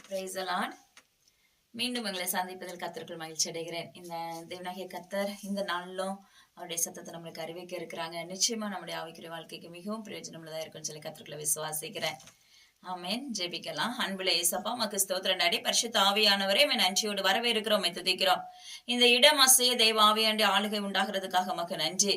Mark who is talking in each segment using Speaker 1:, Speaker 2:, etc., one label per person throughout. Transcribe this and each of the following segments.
Speaker 1: Praise the Lord. மீண்டும் உங்களை சந்திப்பதில் கர்த்தருக்குள் மகிழ்ச்சி அடைகிறேன். இந்த தேவனாகிய கர்த்தர் இந்த நாளிலும் அவருடைய சத்தத்தை நம்மளுக்கு அறிவிக்க இருக்கிறாங்க. நிச்சயமா நம்முடைய ஆவிக்குரிய வாழ்க்கைக்கு மிகவும் பிரயோஜனமுள்ளதா இருக்குன்னு சொல்லி கர்த்தருக்குள்ள விசுவாசிக்கிறேன். ஆமென். ஜெபிக்கலாம். அன்புள்ள இயேசப்பா, உமக்கு ஸ்தோத்திரம் டாடி. பரிசுத்த ஆவியானவரே, உம்மை நன்றியோடு வரவேற்கிறோம், துதிக்கிறோம். இந்த இடம் அசைய தெய்வ ஆவியாண்டி ஆளுகை உண்டாகிறதுக்காக உமக்கு நன்றி.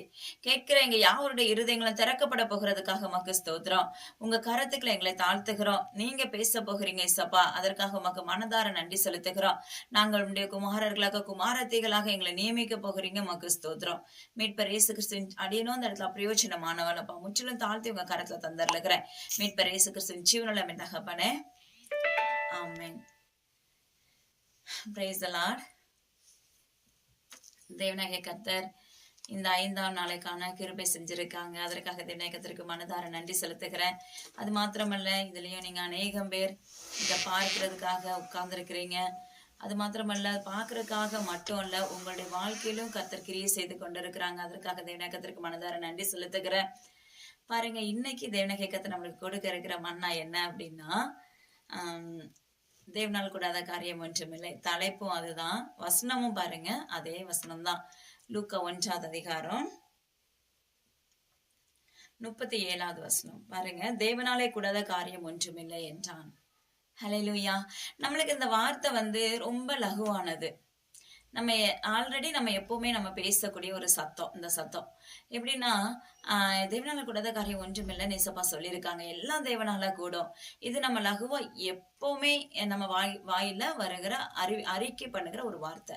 Speaker 1: கேட்கிற எங்க யாவருடைய இருதயங்களும் திறக்கப்பட போகிறதுக்காக உமக்கு ஸ்தோத்திரம். உங்க கரத்துக்குள்ள எங்களை தாழ்த்துகிறோம். நீங்க பேச போகிறீங்க இயேசப்பா, அதற்காக உமக்கு மனதார நன்றி செலுத்துகிறோம். நாங்கள் உடைய குமாரர்களாக குமாரத்திகளாக எங்களை நியமிக்க போகிறீங்க, உமக்கு ஸ்தோத்திரம். மீட்பர் இயேசு கிறிஸ்துவின் அடியனும் அந்த இடத்துல பிரயோஜனமானவளப்பா, முற்றிலும் தாழ்த்தி உங்க கரத்துல தந்தர்லுகிறேன். மீட்பர் இயேசு கிறிஸ்துவின் ஜீவனுள்ள தகப்பனே, ஆமென். Praise the Lord. தேவனாகிய கர்த்தர் இந்த 5ஆம் நாளைக்கான கிருபை செஞ்சிருக்காங்க. அதற்காக தேவனாகிய கர்த்தருக்கு மனதார நன்றி செலுத்துகிறேன். அது மாத்திரமல்ல, இதுலயும் நீங்க அநேகம் பேர் இதை பார்க்கிறதுக்காக உட்கார்ந்துருக்கிறீங்க. அது மாத்திரமல்ல, பார்க்கறதுக்காக மட்டும் இல்ல, உங்களுடைய வாழ்க்கையிலும் கர்த்தர் கிரியை செய்து கொண்டிருக்கிறாங்க. அதற்காக தேவனாகிய கர்த்தருக்கு மனதார நன்றி செலுத்துகிறேன். பாருங்க, இன்னைக்கு தேவனாகிய கர்த்தர் நம்மளுக்கு கொடுக்க இருக்கிற மன்னா என்ன அப்படின்னா, தேவனால் கூடாத காரியம் ஒன்றுமில்லை. தலைப்பும் அதுதான், வசனமும் பாருங்க அதே வசனம் தான். லூக்கா 1ஆம் அதிகாரம் 37வது வசனம் பாருங்க. தேவனாலே கூடாத காரியம் ஒன்றுமில்லை என்றான். ஹல்லேலூயா. நம்மளுக்கு இந்த வார்த்தை ரொம்ப லகுவானது. நம்ம ஆல்ரெடி நம்ம எப்பவுமே நம்ம பேசக்கூடிய ஒரு சத்தம். இந்த சத்தம் எப்படின்னா, தேவனால கூடாத காரியம் ஒன்றுமில்லை நேசப்பா சொல்லியிருக்காங்க. எல்லாம் தேவனால கூடும். இது நம்ம லகுவா எப்பவுமே நம்ம வாயில வருகிற அறிக்கை பண்ணுகிற ஒரு வார்த்தை.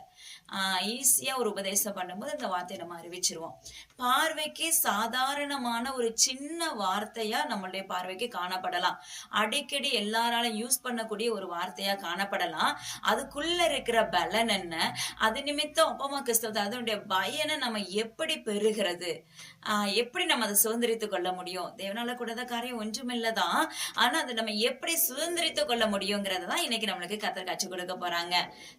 Speaker 1: ஈஸியா ஒரு உபதேசம் பண்ணும்போது இந்த வார்த்தையை நம்ம அறிவிச்சிருவோம். பார்வைக்கு சாதாரணமான ஒரு சின்ன வார்த்தையா நம்மளுடைய பார்வைக்கு காணப்படலாம். அடிக்கடி எல்லாராலும் யூஸ் பண்ணக்கூடிய ஒரு வார்த்தையா காணப்படலாம். அதுக்குள்ள இருக்கிற பலன் என்ன, அது நிமித்தம் அப்பமா கிறிஸ்தவ அதனுடைய பயனை நம்ம எப்படி பெறுகிறது, எப்படி நம்ம அதை சுதந்திரித்து கொள்ள முடியும். தேவனால கூடாத காரியம் ஒன்றுமில்லதான், ஆனா அதை நம்ம எப்படி சுதந்திரித்து கொள்ள முடியுங்கிறதான் இன்னைக்கு நம்மளுக்கு கர்த்தர் கற்றுக் கொடுக்க போறாங்க.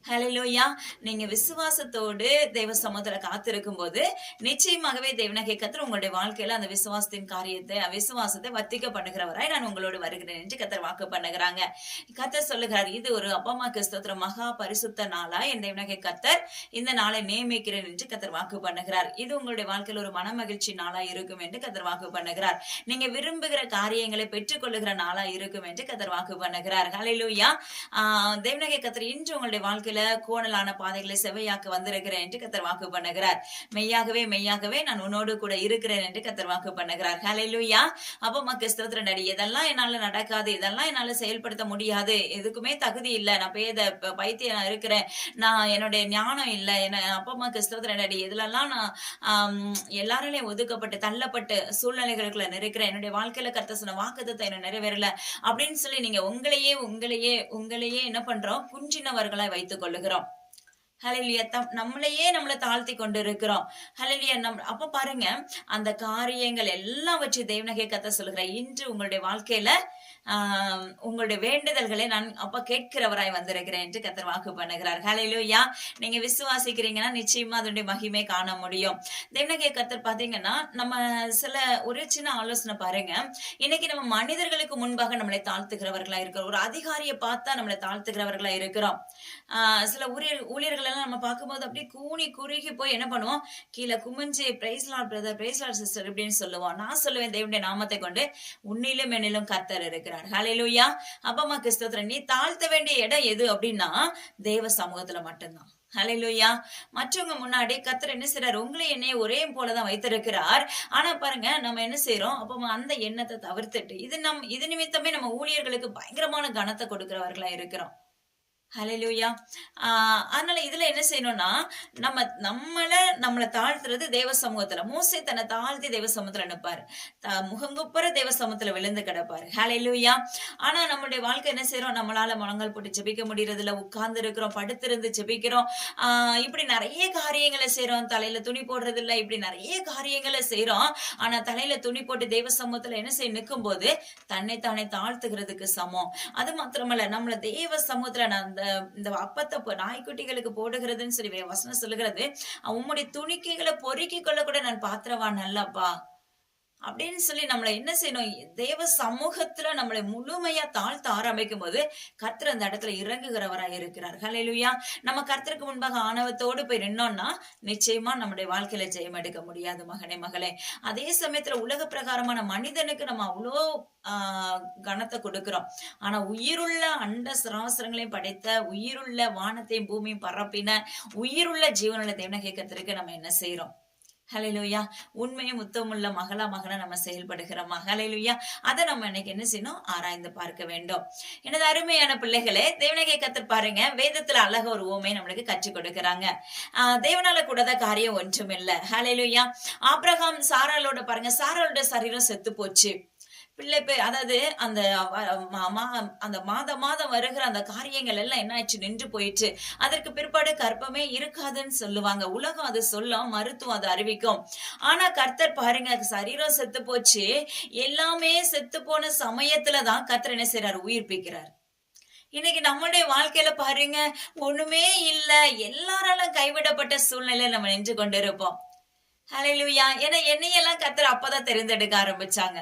Speaker 1: ஹல்லேலூயா. நீங்க விசுவாசத்தோடு தேவ சமூகத்துல காத்திருக்கும் போது நிச்சயமாகவே தேவனாகிய கர்த்தர் உங்களுடைய வாழ்க்கையில அந்த விசுவாசத்தின் காரியத்தை விசுவாசத்தை வர்த்திக்க பண்ணுகிறவராய் நான் உங்களோடு வருகிறேன் என்று கர்த்தர் வாக்கு பண்ணுகிறாங்க. கர்த்தர் சொல்லுகிறார், இது ஒரு அப்பமா கிறிஸ்தோத்திர மகா பரிசுத்த நாளா என் தேவனாகிய கர்த்தர் இந்த நாளை நியமிக்கிறேன் என்று கர்த்தர் வாக்கு பண்ணுகிறார். இது உங்களுடைய வாழ்க்கையில் ஒரு மன மகிழ்ச்சி நாளா இருக்கும் என்று கர்த்தர் வாக்கு பண்ணுகிறார். நீங்க விரும்புகிற காரியங்களை பெற்றுக் கொள்ளுகிற நாளா இருக்கும் என்று கர்த்தர் வாக்கு பண்ணுகிறார். ஹல்லேலூயா. தேவனாகிய கர்த்தர் இன்று உங்களுடைய வாழ்க்கையில கோணலான பாதைகளை செவ்வையாக்க வந்திருக்கிறேன் என்று கர்த்தர் வாக்கு பண்ணுகிறார். மெய்யாகவே மெய்யாகவே நான் உன்னோடு கூட இருக்கிறேன் என்று கர்த்தர் வாக்கு பண்ணுகிறார். ஹல்லேலூயா. அப்பமா கிறிஸ்தோத்திர நடி, இதெல்லாம் என்னால நடக்காது, இதெல்லாம் என்னால செயல்படுத்த முடியாது, எதுக்குமே தகுதி இல்லை, நான் பைத்தியம் நான் இருக்கிறேன், நான் என்னுடைய ஞானம் இல்லை, அப்பமா கிறிஸ்தோத்திர நடி, இதுலெல்லாம் நான் எல்லாராலையும் ஒதுக்கப்பட்டு தள்ளப்பட்டு சூழ்நிலைகளுக்குள்ள இருக்கிறேன், என்னுடைய வாழ்க்கையில கர்த்தர் சொன்ன வாக்குத்தத்தம் என்ன நிறைவேறல அப்படின்னு சொல்லி நீங்க உங்களையே என்ன பண்றோம், குஞ்சினவர்களாய் வைத்துக் கொள்ளுகிறோம். ஹல்லேலூயா. நம்மளை தாழ்த்தி கொண்டு இருக்கிறோம். ஹல்லேலூயா. அப்ப பாருங்க, அந்த காரியங்கள் எல்லாம் வச்சு தேவனாகிய கர்த்தர் சொல்லுகிறார், இன்று உங்களுடைய வாழ்க்கையில உங்களுடைய வேண்டுதல்களை நான் அப்ப கேட்கிறவராய் வந்திருக்கிறேன் என்று கர்த்தர் வாக்கு பண்ணுகிறார். ஹல்லேலூயா. நீங்க விசுவாசிக்கிறீங்கன்னா நிச்சயமா அதனுடைய மகிமை காண முடியும். தேவனாகிய கர்த்தர் பாத்தீங்கன்னா, நம்ம ஒரு சின்ன ஆலோசனை பாருங்க. இன்னைக்கு நம்ம மனிதர்களுக்கு முன்பாக நம்மளை தாழ்த்துகிறவர்களா இருக்கிறோம். ஒரு அதிகாரியை பார்த்தா நம்மளை தாழ்த்துகிறவர்களா இருக்கிறோம். சில ஊழியர்கள் எல்லாம் நம்ம பார்க்கும்போது அப்படியே கூனி குறுகி போய் என்ன பண்ணுவோம், கீழே குமிஞ்சு praise lord brother, praise lord sister இப்படின்னு சொல்லுவோம். நான் சொல்லுவேன், தேவனுடைய நாமத்தை கொண்டு உன்னிலும் என்னிலும் கர்த்தர் இருக்கிறார். ஹல்லேலூயா. அப்பமா கிறிஸ்தோத்திர, நீ தாழ்த்த வேண்டிய இடம் எது அப்படின்னா தேவ சமூகத்துல மட்டும்தான். ஹல்லேலூயா. மற்றவங்க முன்னாடி கர்த்தர் என்ன செய்றார், உங்களை என்னைய ஒரே போலதான் வைத்திருக்கிறார். ஆனா பாருங்க, நம்ம என்ன செய்யறோம், அப்ப அந்த எண்ணத்தை தவிர்த்துட்டு இது நிமித்தமே நம்ம ஊழியர்களுக்கு பயங்கரமான கனத்தை கொடுக்கிறவர்களா இருக்கிறோம். ஹல்லேலூயா. அதனால இதுல என்ன செய்யணும்னா, நம்மளை தாழ்த்துறது தேவ சமூகத்துல. மோசே தன்னை தாழ்த்தி தேவ சமூகத்துல நிற்பாரு, முகங்குப்புற தேவ சமூகத்துல விழுந்து கிடப்பாரு. ஹல்லேலூயா. ஆனா நம்மளுடைய வாழ்க்கை என்ன செய்யறோம், நம்மளால முழங்கால் போட்டு ஜெபிக்க முடியறதில்ல, உட்கார்ந்து இருக்கிறோம், படுத்திருந்து ஜெபிக்கிறோம், இப்படி நிறைய காரியங்களை செய்யறோம். தலையில துணி போடுறது இல்ல, இப்படி நிறைய காரியங்களை செய்யறோம். ஆனா தலையில துணி போட்டு தேவ சமூகத்துல என்ன செய்ய நிற்கும் போது தன்னைத்தானே தாழ்த்துகிறதுக்கு சமம். அது மாத்திரமல்ல, நம்மள தேவ சமூகத்துல நான் இந்த அப்பத்தை நாய்க்குட்டிகளுக்கு போடுகிறதுன்னு சொல்லி வசனம் சொல்லுகிறது, உம்முடைய துணிக்கைகளை பொறுக்கி கொள்ள கூட நான் பாத்திரவான் அல்லப்பா. அப்படின்னு சொல்லி நம்மளை என்ன செய்யணும், தேவ சமூகத்துல நம்மளை முழுமையா தாழ்த்த ஆரம்பிக்கும் போது கர்த்தர் அந்த இடத்துல இறங்குகிறவராய் இருக்கிறார். ஹல்லேலூயா. நம்ம கர்த்தருக்கு முன்பாக ஆணவத்தோடு போய் நின்னோம்னா நிச்சயமா நம்முடைய வாழ்க்கையில ஜெயம் எடுக்க முடியாது மகனே மகளே. அதே சமயத்துல உலக பிரகாரமான மனிதனுக்கு நம்ம அவ்வளோ கனத்தை கொடுக்கிறோம். ஆனா உயிருள்ள அண்ட சராசரங்களையும் படைத்த, உயிருள்ள வானத்தையும் பூமியும் பரப்பின, உயிருள்ள ஜீவனுள்ள தேவனை கேட்கறதுக்கு நம்ம என்ன செய்யறோம்? ஹல்லேலூயா. உண்மையும் உத்தமுள்ள மகனா நம்ம செயல்படுகிறோமா? ஹல்லேலூயா. அதை நம்ம இன்னைக்கு என்ன செய்யணும்? ஆராய்ந்து பார்க்க வேண்டும். எனது அருமையான பிள்ளைகளே, தேவனாகிய கர்த்தர் பாருங்க, வேதத்துல அழக ஒரு உவமை நம்மளுக்கு கற்றுக் கொடுக்கறாங்க. தேவனால கூடாத காரியம் ஒன்றுமில்லை. ஹல்லேலூயா. ஆபிரகாம் சாராளோட பாருங்க, சாராளோட சரீரம் செத்து போச்சு. பிள்ளை அதாவது அந்த அந்த மாதம் வருகிற அந்த காரியங்கள் எல்லாம் என்ன ஆயிடுச்சு? நின்று போயிடுச்சு. அதற்கு பிற்பாடு கர்ப்பமே இருக்காதுன்னு சொல்லுவாங்க. உலகம் அது சொல்லும், மருத்துவம் அது அறிவிக்கும். ஆனா கர்த்தர் பாருங்க, சரீரம் செத்து போச்சு. எல்லாமே செத்து போன சமயத்துலதான் கர்த்தர் என்ன செய்யறாரு? உயிர்ப்பிக்கிறார். இன்னைக்கு நம்மளுடைய வாழ்க்கையில பாருங்க, ஒண்ணுமே இல்ல, எல்லாராலும் கைவிடப்பட்ட சூழ்நிலை நம்ம நின்று கொண்டிருப்போம். ஹல்லேலூயா. ஏன்னா என்னையெல்லாம் கர்த்தர் அப்பதான் தெரிந்தெடுக்க ஆரம்பிச்சாங்க.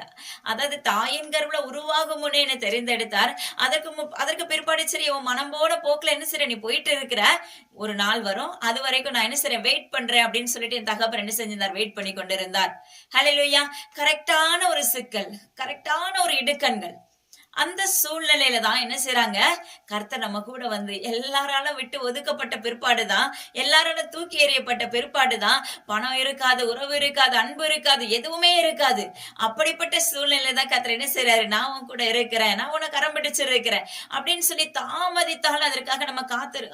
Speaker 1: அதாவது தாயின் கருவுல உருவாகும் முன்னே என்னை தெரிந்தெடுத்தார். அதற்கு பிற்பாடு சரி, உன் மனம் போன போக்குல என்ன செய்ற, நீ போயிட்டு இருக்கிற, ஒரு நாள் வரும், அது வரைக்கும் நான் என்ன செய்றேன்? வெயிட் பண்றேன் அப்படின்னு சொல்லிட்டு என் தகப்பன் என்ன செஞ்சிருந்தார்? வெயிட் பண்ணி கொண்டிருந்தார். ஹல்லேலூயா. கரெக்டான ஒரு சிக்கல், கரெக்டான ஒரு இடுக்கண்கள், அந்த சூழ்நிலையில தான் என்ன செய்யறாங்க? கர்த்தர் நம்ம கூட வந்து எல்லாராலும் விட்டு ஒதுக்கப்பட்ட பிற்பாடுதான், எல்லாராலும் தூக்கி எறியப்பட்ட பிற்பாடுதான், பணம் இருக்காது, உறவு இருக்காது, அன்பு இருக்காது, எதுவுமே இருக்காது. அப்படிப்பட்ட சூழ்நிலை தான் கர்த்தர் என்ன செய்யறாரு? நான் உன் கூட இருக்கிறேன், நான் உன்னை கரம் பிடிச்சிருக்கிறேன் அப்படின்னு சொல்லி தாமதித்தாலும் அதற்காக நம்ம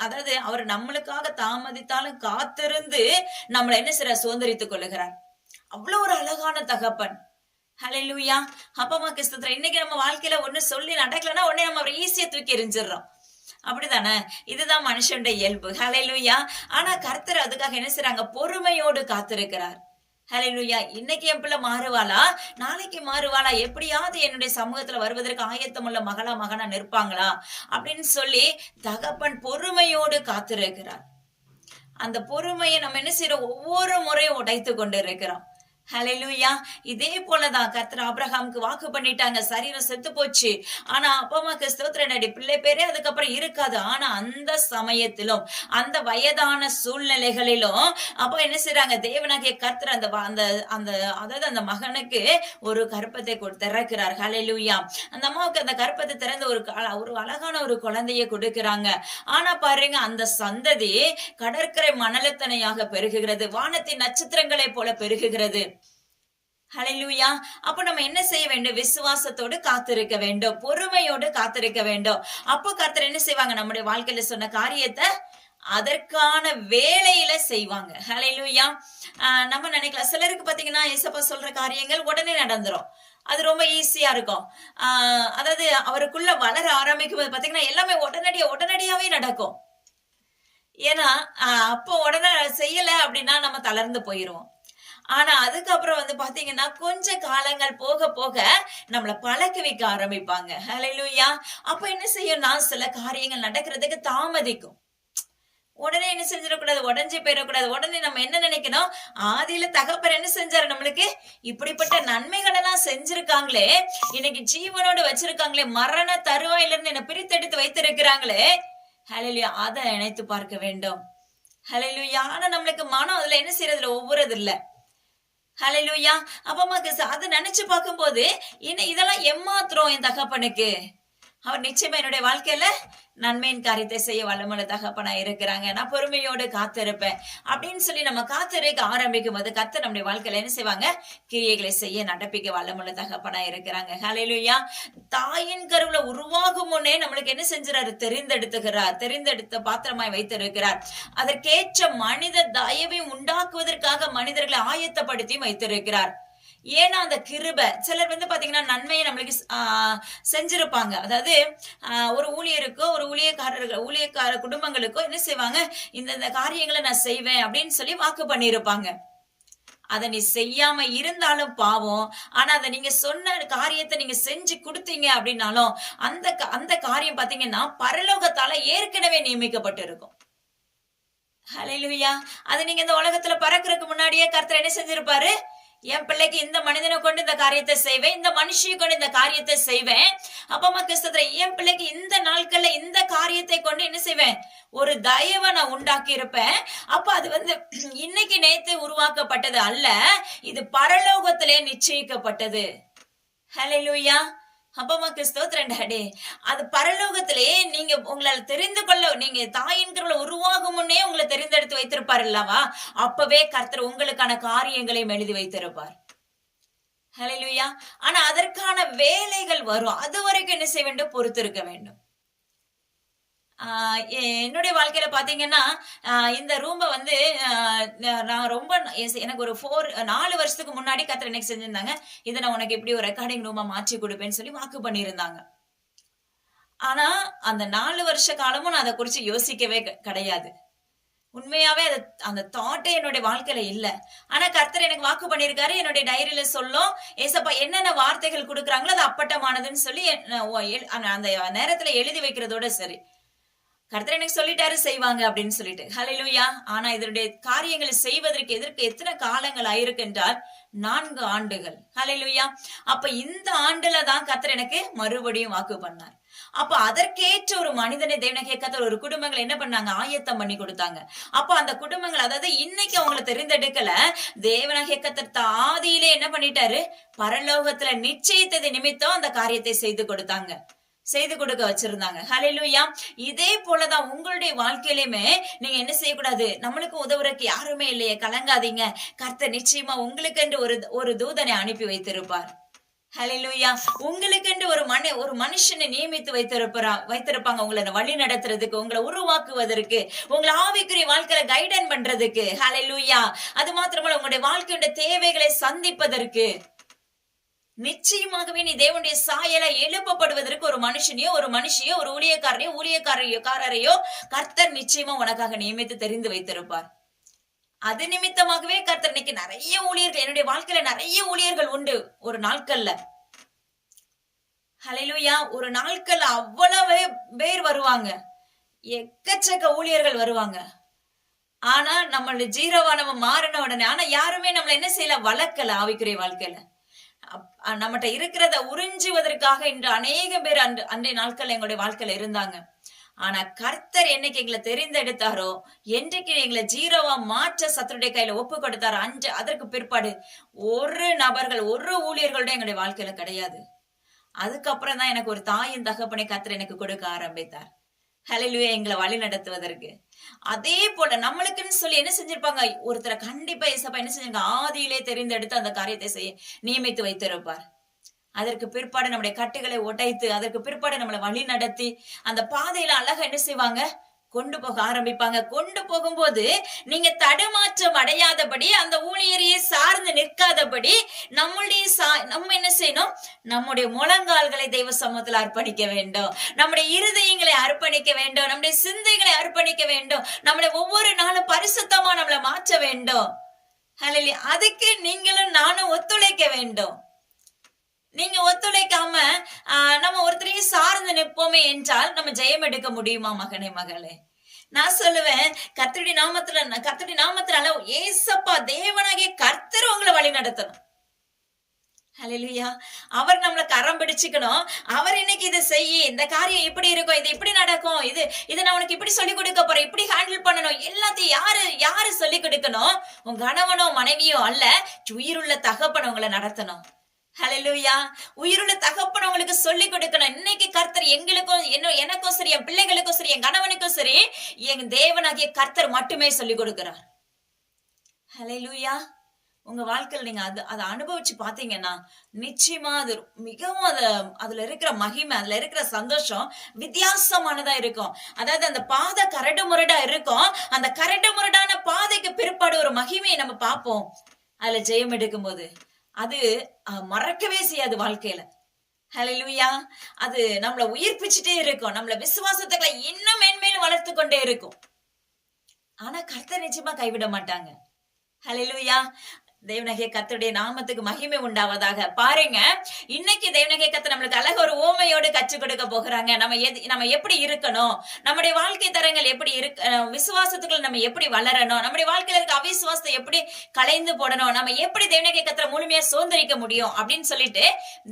Speaker 1: அதாவது அவர் நம்மளுக்காக தாமதித்தாலும் காத்திருந்து நம்மளை என்ன செய்யறார்? சுதந்திரித்துக் கொள்ளுகிறார். அவ்வளவு ஒரு அழகான தகப்பன். ஹல்லேலூயா. அப்பா ஸ்தோத்திரம். இன்னைக்கு நம்ம வாழ்க்கையில ஒண்ணு சொல்லி நடக்கலன்னா உடனே நம்ம அவரை ஈஸியா தூக்கி எறிஞ்சிடறோம். அப்படித்தானே? இதுதான் மனுஷனுடைய இயல்பு. ஹல்லேலூயா. ஆனா கர்த்தர் அதுக்காக என்ன செய்றாங்க? பொறுமையோடு காத்திருக்கிறார். ஹல்லேலூயா. இன்னைக்கு என் பிள்ளை மாறுவாளா? நாளைக்கு மாறுவாளா? எப்படியாவது என்னுடைய சமூகத்துல வருவதற்கு ஆயத்தமுள்ள மகனா நிற்பாங்களா அப்படின்னு சொல்லி தகப்பன் பொறுமையோடு காத்திருக்கிறார். அந்த பொறுமையை நம்ம என்ன செய்யறோம்? ஒவ்வொரு முறையும் உடைத்து கொண்டு இருக்கிறோம். ஹல்லேலூயா. இதே போலதான் கர்த்தர் ஆபிரகாமுக்கு வாக்கு பண்ணிட்டாங்க, சரீரம் செத்து போச்சு. ஆனா அப்பா அம்மாக்கு ஸ்தோத்திரம், பிள்ளை பேரே அதுக்கப்புறம் இருக்காது. ஆனா அந்த சமயத்திலும், அந்த வயதான சூழ்நிலைகளிலும் அப்ப என்ன செய்யறாங்க? தேவனாகிய கர்த்தர் அந்த அந்த அதாவது அந்த மகனுக்கு ஒரு கர்ப்பத்தை திறக்கிறார். ஹல்லேலூயா. அந்த அம்மாவுக்கு அந்த கர்ப்பத்தை திறந்து ஒரு அழகான ஒரு குழந்தையை கொடுக்கிறாங்க. ஆனா பாருங்க, அந்த சந்ததி கடற்கரை மணலத்தனையாக பெருகுகிறது, வானத்தின் நட்சத்திரங்களை போல பெருகுகிறது. ஹல்லேலூயா. அப்ப நம்ம என்ன செய்ய வேண்டும்? விசுவாசத்தோடு காத்திருக்க வேண்டும், பொறுமையோடு காத்திருக்க வேண்டும். அப்போ கர்த்தர் என்ன செய்வாங்க? நம்முடைய வாழ்க்கையில சொன்ன காரியத்தை அதற்கான வேலையில செய்வாங்க. ஹல்லேலூயா. நம்ம நினைக்கலாம், சிலருக்கு பாத்தீங்கன்னா ஏசப்பா சொல்ற காரியங்கள் உடனே நடந்துரும், அது ரொம்ப ஈஸியா இருக்கும். அதாவது அவருக்குள்ள வளர ஆரம்பிக்கும் போது பாத்தீங்கன்னா எல்லாமே உடனடியாவே நடக்கும். ஏன்னா அப்போ உடனே செய்யல அப்படின்னா நம்ம தளர்ந்து போயிருவோம். ஆனா அதுக்கப்புறம் வந்து பாத்தீங்கன்னா கொஞ்ச காலங்கள் போக போக நம்மள பழக்க வைக்க ஆரம்பிப்பாங்க. ஹல்லேலூயா. அப்ப என்ன செய்யும்னா, சில காரியங்கள் நடக்கிறதுக்கு தாமதிக்கும். உடனே என்ன செஞ்சிடக்கூடாது? உடஞ்சு போயிடக்கூடாது. உடனே நம்ம என்ன நினைக்கணும்? ஆதியில தகப்பன் என்ன செஞ்சாரு? நம்மளுக்கு இப்படிப்பட்ட நன்மைகள் எல்லாம் செஞ்சிருக்காங்களே, இன்னைக்கு ஜீவனோடு வச்சிருக்காங்களே, மரண தருவாயில இருந்து என்ன பிரித்தெடுத்து வைத்திருக்கிறாங்களே. ஹல்லேலூயா. அதை நினைத்து பார்க்க வேண்டும். ஹல்லேலூயா. ஆனா நம்மளுக்கு மனம் அதுல என்ன செய்யறதுல ஒவ்வொருது இல்ல. ஹல்லேலூயா. அப்ப அம்மாக்கு அதை நினைச்சு பார்க்கும்போது இதெல்லாம் எம்மாத்திரம் என் தகப்பனுக்கு, அவர் நிச்சயமா என்னுடைய வாழ்க்கையில நன்மையின் காரியத்தை செய்ய வல்லமுள்ள தகப்பனா இருக்கிறாங்க, நான் பொறுமையோடு காத்திருப்பேன் அப்படின்னு சொல்லி நம்ம காத்திருக்க ஆரம்பிக்கும் போது கர்த்தர் நம்முடைய வாழ்க்கையில என்ன செய்வாங்க? கிரியைகளை செய்ய நடப்பிக்க வல்லமுள்ள தகப்பனா இருக்கிறாங்க. ஹல்லேலூயா. தாயின் கருவுல உருவாகும் முன்னே நம்மளுக்கு என்ன செஞ்சாரு? தெரிந்தெடுத்த பாத்திரமாய் வைத்திருக்கிறார். அதற்கேற்ற மனித தயவை உண்டாக்குவதற்காக மனிதர்களை ஆயத்தப்படுத்தி வைத்திருக்கிறார். ஏன்னா அந்த கிருபை, சிலர் வந்து பாத்தீங்கன்னா நன்மையை நம்மளுக்கு செஞ்சிருப்பாங்க. அதாவது ஒரு ஊழியருக்கோ ஒரு ஊழியக்கார குடும்பங்களுக்கோ என்ன செய்வாங்க? இந்த காரியங்களை நான் செய்வேன் அப்படின்னு சொல்லி வாக்கு பண்ணியிருப்பாங்க. அதை நீ செய்யாம இருந்தாலும் பாவம், ஆனா அதை நீங்க சொன்ன காரியத்தை நீங்க செஞ்சு கொடுத்தீங்க அப்படின்னாலும் அந்த காரியம் பாத்தீங்கன்னா பரலோகத்தால ஏற்கனவே நியமிக்கப்பட்டு இருக்கும். ஹல்லேலூயா. அது நீங்க இந்த உலகத்துல பறக்கிறதுக்கு முன்னாடியே கர்த்தர் என்ன செஞ்சிருப்பாரு? என் பிள்ளைக்கு இந்த மனிதனை கொண்டு இந்த காரியத்தை செய்வேன், இந்த மனுஷியை கொண்டு இந்த காரியத்தை செய்வேன். அப்பமா கிறிஸ்தத்துல என் பிள்ளைக்கு இந்த நாட்கள்ல இந்த காரியத்தை கொண்டு என்ன செய்வேன், ஒரு தயவை நான் உண்டாக்கி இருப்பேன். அப்ப அது வந்து இன்னைக்கு நேத்து உருவாக்கப்பட்டது அல்ல, இது பரலோகத்திலே நிச்சயிக்கப்பட்டது. ஹல்லேலூயா. அப்பமா கிறிஸ்தோத்திரம் டாடி, அது பரலோகத்திலே நீங்க உங்களால தெரிந்து கொள்ள, நீங்க தாயின்கிறவள உருவாகும் முன்னே உங்களை தெரிந்தெடுத்து வைத்திருப்பார் அல்லவா, அப்பவே கர்த்தர் உங்களுக்கான காரியங்களையும் எழுதி வைத்திருப்பார். ஹல்லேலூயா. ஆனா அதற்கான வேலைகள் வரும், அது வரைக்கும் என்ன செய்ய வேண்டும், பொறுத்திருக்க வேண்டும். என்னுடைய வாழ்க்கையில பாத்தீங்கன்னா, இந்த ரூம்ப வந்து நான் ரொம்ப எனக்கு ஒரு 4 வருஷத்துக்கு முன்னாடி கர்த்தர் எனக்கு செஞ்சிருந்தாங்க, இதை நான் உனக்கு இப்படி ஒரு ரெக்கார்டிங் ரூமா மாற்றி கொடுப்பேன்னு சொல்லி வாக்கு பண்ணியிருந்தாங்க. ஆனா அந்த 4 வருஷ காலமும் நான் அதை குறிச்சு யோசிக்கவே கிடையாது. உண்மையாவே அந்த தாட்டே என்னுடைய வாழ்க்கையில இல்ல. ஆனா கர்த்தர் எனக்கு வாக்கு பண்ணியிருக்காரு, என்னுடைய டைரியில சொல்லும், ஏசப்பா என்னென்ன வார்த்தைகள் கொடுக்குறாங்களோ அது அப்பட்டமானதுன்னு சொல்லி அந்த நேரத்துல எழுதி வைக்கிறதோட சரி. கர்த்தர் எனக்கு சொல்லிட்டாரு செய்வாங்க அப்படின்னு சொல்லிட்டு. ஹல்லேலூயா. ஆனா இதனுடைய காரியங்களை செய்வதற்கு எதற்கு எத்தனை காலங்கள் ஆயிருக்கு என்றால் 4 ஆண்டுகள். ஹல்லேலூயா. அப்ப இந்த ஆண்டுல தான் கர்த்தர் எனக்கு மறுபடியும் வாக்கு பண்ணார். அப்ப அதற்கேற்ற ஒரு மனிதனை தேவனாகிய கர்த்தர் ஒரு குடும்பங்களை என்ன பண்ணாங்க, ஆயத்தம் பண்ணி கொடுத்தாங்க. அப்ப அந்த குடும்பங்கள், அதாவது இன்னைக்கு அவங்களை தெரிந்தெடுக்கல, தேவனாகிய கர்த்தர் ஆதியிலே என்ன பண்ணிட்டாரு, பரலோகத்துல நிச்சயித்தது நிமித்தம் அந்த காரியத்தை செய்து கொடுத்தாங்க, செய்து கொடுக்க வச்சிருந்தாங்க. ஹல்லேலூயா. இதே போலதான் உங்களுடைய வாழ்க்கையிலுமே நீங்க என்ன செய்யக்கூடாது, நம்மளுக்கு உதவுறதுக்கு யாருமே இல்லையே, கலங்காதீங்க, கர்த்தர் நிச்சயமா உங்களுக்கு என்று ஒரு தூதனை அனுப்பி வைத்திருப்பார். ஹல்லேலூயா. உங்களுக்கு ஒரு மனுஷனை நியமித்து வைத்திருப்பாங்க, உங்களை வழி நடத்துறதுக்கு, உங்களை உருவாக்குவதற்கு, உங்களை ஆவிக்குரிய வாழ்க்கையில கைடன் பண்றதுக்கு. ஹல்லேலூயா. அது மாத்திரமல்ல, உங்களுடைய வாழ்க்கையோட தேவைகளை சந்திப்பதற்கு. நிச்சயமாகவே நீ தேவனுடைய சாயல எழுப்பப்படுவதற்கு ஒரு மனுஷனையோ, ஒரு மனுஷியோ, ஒரு ஊழியக்காரரையோ கர்த்தர் நிச்சயமா உனக்காக நியமித்து தெரிந்து வைத்திருப்பார். அது நிமித்தமாகவே கர்த்தர் இன்னைக்கு நிறைய ஊழியர்கள், என்னுடைய வாழ்க்கையில நிறைய ஊழியர்கள் உண்டு ஒரு நாட்கள்ல. ஹல்லேலூயா. ஒரு நாட்கள்ல அவ்வளவு பேர் வருவாங்க, எக்கச்சக்க ஊழியர்கள் வருவாங்க. ஆனா நம்மளுடைய ஜீரோவானவ மாறின உடனே, ஆனா யாருமே நம்மள என்ன செய்யல, வளர்க்கல ஆவிக்குரிய வாழ்க்கையில. நம்மகிட்ட இருக்கிறத உறிஞ்சுவதற்காக இன்று அநேக பேர் அன்றைய நாட்கள் எங்களுடைய வாழ்க்கையில இருந்தாங்க. ஆனா கர்த்தர் என்னைக்கு எங்களை தெரிந்தெடுத்தாரோ, என்றைக்கு எங்களை ஜீரோவா மாற்ற சத்துருடைய கையில ஒப்பு கொடுத்தாரோ, அதற்கு பிற்பாடு ஒரு நபர்கள், ஒரு ஊழியர்களுடைய எங்களுடைய வாழ்க்கையில கிடையாது. அதுக்கப்புறம் தான் எனக்கு ஒரு தாயின் தகப்பனை கர்த்தர் எனக்கு கொடுக்க ஆரம்பித்தார். ஹல்லேலூயா. எங்களை வழி நடத்துவதற்கு. அதே போல நம்மளுக்குன்னு சொல்லி என்ன செஞ்சிருப்பாங்க, ஒருத்தரை கண்டிப்பா ஏசப்பா என்ன செஞ்சிருக்காங்க, ஆதியிலே தெரிந்தெடுத்து அந்த காரியத்தை செய்ய நியமித்து வைத்திருப்பார். அதற்கு பிற்பாடு நம்முடைய கட்டுகளை உடைத்து, அதற்கு பிற்பாடு நம்மளை வழி நடத்தி அந்த பாதையில அழகா என்ன செய்வாங்க, கொண்டு போக ஆரம்பிப்பாங்க. கொண்டு போகும்போது நீங்க தடுமாற்றம் அடையாதபடி, அந்த ஊழியரையே சார்ந்து நிற்காதபடி நம்ம என்ன செய்யணும், நம்முடைய முழங்கால்களை தெய்வ சமூகத்தில் அர்ப்பணிக்க வேண்டும், நம்முடைய இருதயங்களை அர்ப்பணிக்க வேண்டும், நம்முடைய சிந்தைகளை அர்ப்பணிக்க வேண்டும், நம்முடைய ஒவ்வொரு நாளும் பரிசுத்தமா நம்மளை மாற்ற வேண்டும். ஹல்லேலூயா. அதுக்கு நீங்களும் நானும் ஒத்துழைக்க வேண்டும். நீங்க ஒத்துழைக்காம நம்ம ஒருத்தரையும் சார்ந்து நிற்போமே என்றால் நம்ம ஜெயம் எடுக்க முடியுமா மகனே, மகளே? நான் சொல்லுவேன், கர்த்தருடைய நாமத்தினால ஏசப்பா தேவனாகிய கர்த்தர் உங்களை வழி நடத்தணும். ஹல்லேலூயா. அவர் நம்மள கரம் பிடிச்சுக்கணும். அவர் இன்னைக்கு இதை செய்ய, இந்த காரியம் இப்படி இருக்கும், இது இப்படி நடக்கும், இதை நான் உனக்கு இப்படி சொல்லிக் கொடுக்க போறேன், இப்படி ஹேண்டில் பண்ணணும், எல்லாத்தையும் யாரு சொல்லிக் கொடுக்கணும்? உன் கணவனோ மனைவியோ அல்ல, உயிருள்ள தகப்பன் உங்களை நடத்தணும். ஹல்லேலூயா. உயிருள்ள தகப்பன் உங்களுக்கு சொல்லிக் கொடுக்கணும். இன்னைக்கு கர்த்தர் எங்களுக்கும், எனக்கும் சரி, என் பிள்ளைகளுக்கும் சரி, என் கணவனுக்கும் சரி, என் தேவனாகிய கர்த்தர் மட்டுமே சொல்லிக் கொடுக்கிறார். ஹல்லேலூயா. உங்க வாழ்க்கையில் நீங்க அதை அனுபவிச்சு பாத்தீங்கன்னா நிச்சயமா அது மிகவும் அதுல இருக்கிற மகிமை, அதுல இருக்கிற சந்தோஷம் வித்தியாசமானதா இருக்கும். அதாவது அந்த பாதை கரடு முரடா இருக்கும், அந்த கரடு முரடான பாதைக்கு பிற்பாடு ஒரு மகிமையை நம்ம பார்ப்போம். அதுல ஜெயம் எடுக்கும் போது அது மறக்கவே செய்யாது வாழ்க்கையில. ஹல்லேலூயா. அது நம்மள உயிர்ப்பிச்சுட்டே இருக்கும், நம்மள விசுவாசத்துக்களை இன்னும் மேன்மேலும் வளர்த்து கொண்டே இருக்கும். ஆனா கர்த்தர் நிச்சயமா கைவிட மாட்டாங்க. ஹல்லேலூயா. தேவனாகிய கர்த்தருடைய நாமத்துக்கு மகிமை உண்டாவதாக. பாருங்க, இன்னைக்கு தேவனாகிய கர்த்தர் நம்மளுக்கு அழக ஒரு ஓமையோடு கற்றுக் கொடுக்க போகிறாங்க. நம்ம எப்படி இருக்கணும், நம்முடைய வாழ்க்கை தரங்கள் எப்படி இருக்கு, விசுவாசத்துக்குள்ள நம்ம எப்படி வளரணும், நம்முடைய வாழ்க்கையில இருக்க அவிசுவாசத்தை எப்படி களைந்து போடணும், நம்ம எப்படி தேவனாகிய கர்த்தரை முழுமையா சுதந்திரிக்க முடியும் அப்படின்னு சொல்லிட்டு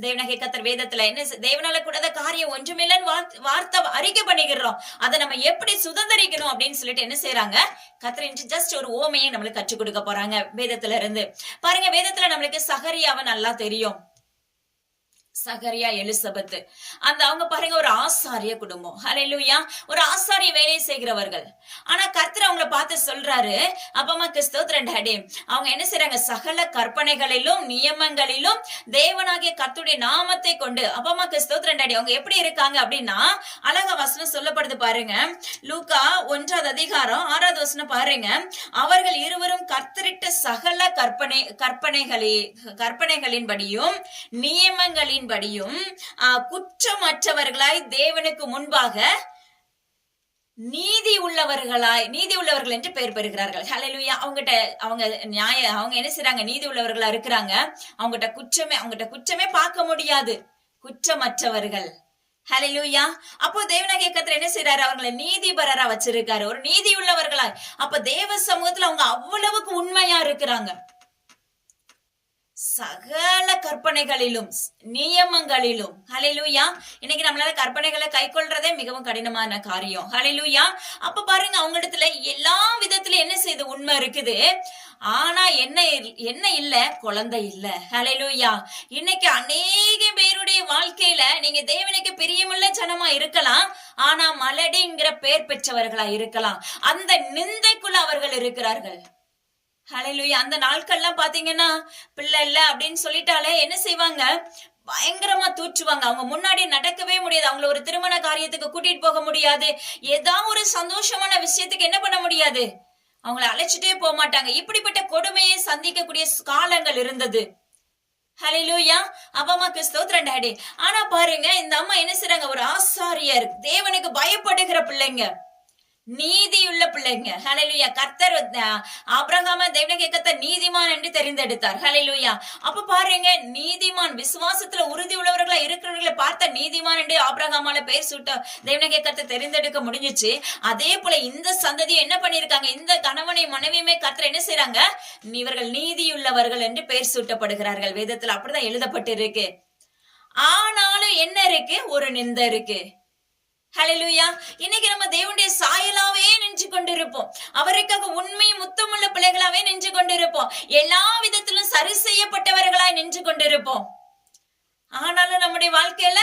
Speaker 1: தேவனாகிய கர்த்தர் வேதத்துல என்ன தேவனால கூடாத காரியம் ஒன்றுமில்லைன்னு வார்த்தை அறிக்கை பண்ணிக்கிறோம். அதை நம்ம எப்படி சுதந்திரிக்கணும் அப்படின்னு சொல்லிட்டு என்ன செய்யறாங்க, கர்த்தர் ஜஸ்ட் ஒரு ஓமையை நம்மளுக்கு கற்றுக் கொடுக்க போறாங்க வேதத்துல இருந்து. பாருங்க, வேதத்துல நம்மளுக்கு சகரியாவை நல்லா தெரியும். சகரியா, எலிசபெத், அவங்க பாருங்க ஒரு ஆசாரிய குடும்பம். ஹல்லேலூயா. ஒரு ஆசாரிய வேலை செய்கிறவர்கள். ஆனா கர்த்தர் அவங்கள பார்த்து சொல்றாரு, அப்பமாக்கு ஸ்தோத்திரம் டாடி. அவங்க என்ன செய்றாங்க, சகல கற்பனைகளிலும் நியமங்களிலும் தேவனாகிய கர்த்தருடைய நாமத்தை கொண்டு, அப்பமாக்கு ஸ்தோத்திரம் டாடி, அவங்க எப்படி இருக்காங்க அப்படின்னா, அழகா வசனம் சொல்லப்படுது பாருங்க. லூக்கா 1 அதிகாரம் 6 வசனம் பாருங்க. அவர்கள் இருவரும் கர்த்தரிட்ட சகல கற்பனைகளின்படியும் நியமங்களின் படியும் குற்றமற்றவர்களாய் தேவனுக்கு முன்பாக நீதி உள்ளவர்கள் என்று பெயர் பெறுகிறார்கள். ஹல்லேலூயா. அவங்க என்ன செய்றாங்க, நீதி உள்ளவர்களா இருக்கிறாங்க. அவங்ககிட்ட குற்றமே பார்க்க முடியாது, குற்றமற்றவர்கள். ஹல்லேலூயா. அப்போ தேவனாகிய கர்த்தர் என்ன செய்றாரு, அவங்களை நீதிபரரா வச்சிருக்காரு, ஒரு நீதி உள்ளவர்களாய். அப்ப தேவ சமூகத்துல அவங்க அவ்வளவுக்கு உண்மையா இருக்கிறாங்க. சகல கற்பனைகளிலும் நியமங்களிலும். ஹல்லேலூயா. இன்னைக்கு நம்மளால கற்பனைகளை கை கொள்றதே மிகவும் கடினமான காரியம். ஹல்லேலூயா. அப்ப பாருங்க, அவங்க இடத்துல எல்லா விதத்துல என்ன செய்து உண்மை இருக்குது. ஆனா என்ன இல்ல, குழந்தை இல்ல. ஹல்லேலூயா. இன்னைக்கு அநேக பேருடைய வாழ்க்கையில நீங்க தேவனுக்கு பிரியமுள்ள ஜனமா இருக்கலாம், ஆனா மலடிங்கிற பேர் பெற்றவர்களா இருக்கலாம். அந்த நிந்தைக்குள்ள அவர்கள் இருக்கிறார்கள். ஹல்லேலூயா. அந்த நாட்கள்லாம் பாத்தீங்கன்னா, பிள்ளை இல்ல அப்படின்னு சொல்லிட்டாலே என்ன செய்வாங்க, பயங்கரமா தூற்றுவாங்க. அவங்க முன்னாடி நடக்கவே முடியாது. அவங்கள ஒரு திருமண காரியத்துக்கு கூட்டிட்டு போக முடியாது. ஏதாவது ஒரு சந்தோஷமான விஷயத்துக்கு என்ன பண்ண முடியாது, அவங்கள அழைச்சிட்டே போக மாட்டாங்க. இப்படிப்பட்ட கொடுமையை சந்திக்கக்கூடிய காலங்கள் இருந்தது. ஹல்லேலூயா. அப்பமாக்கு ஸ்தோத்திரம் டாடி. ஆனா பாருங்க, இந்த அம்மா என்ன செய்றாங்க, ஒரு ஆசாரியர், தேவனுக்கு பயப்படுகிற பிள்ளைங்க, நீதியுள்ள பிள்ளைங்க. ஹல்லேலூயா. கர்த்தர் ஆபிரகாம தேவனாகிய கர்த்தர் நீதிமான் என்று தெரிந்தெடுத்தார். ஹல்லேலூயா. அப்ப பாருங்க, நீதிமான், விசுவாசத்துல உறுதி உள்ளவர்களா இருக்கிறவர்களை பார்த்த நீதிமான் என்று ஆபிரகாமால பெயர் சூட்ட தேவனாகிய கர்த்தர் தெரிந்தெடுக்க முடிஞ்சிச்சு. அதே போல இந்த சந்ததியை என்ன பண்ணிருக்காங்க, இந்த கணவனை மனைவியுமே கர்த்தர் என்ன செய்றாங்க, இவர்கள் நீதியுள்ளவர்கள் என்று பெயர் சூட்டப்படுகிறார்கள். வேதத்துல அப்படிதான் எழுதப்பட்டு இருக்கு. ஆனாலும் என்ன இருக்கு, ஒரு நிந்தை இருக்கு. ஹல்லேலூயா. இன்னைக்கு நம்ம தேவனுடைய சாயலாவே நின்று கொண்டிருப்போம். அவருக்காக உண்மையும் முத்தமுள்ள பிள்ளைகளாவே நின்று கொண்டிருப்போம். எல்லா விதத்திலும் சரி செய்யப்பட்டவர்களாய் நின்று கொண்டிருப்போம். ஆனாலும் நம்முடைய வாழ்க்கையில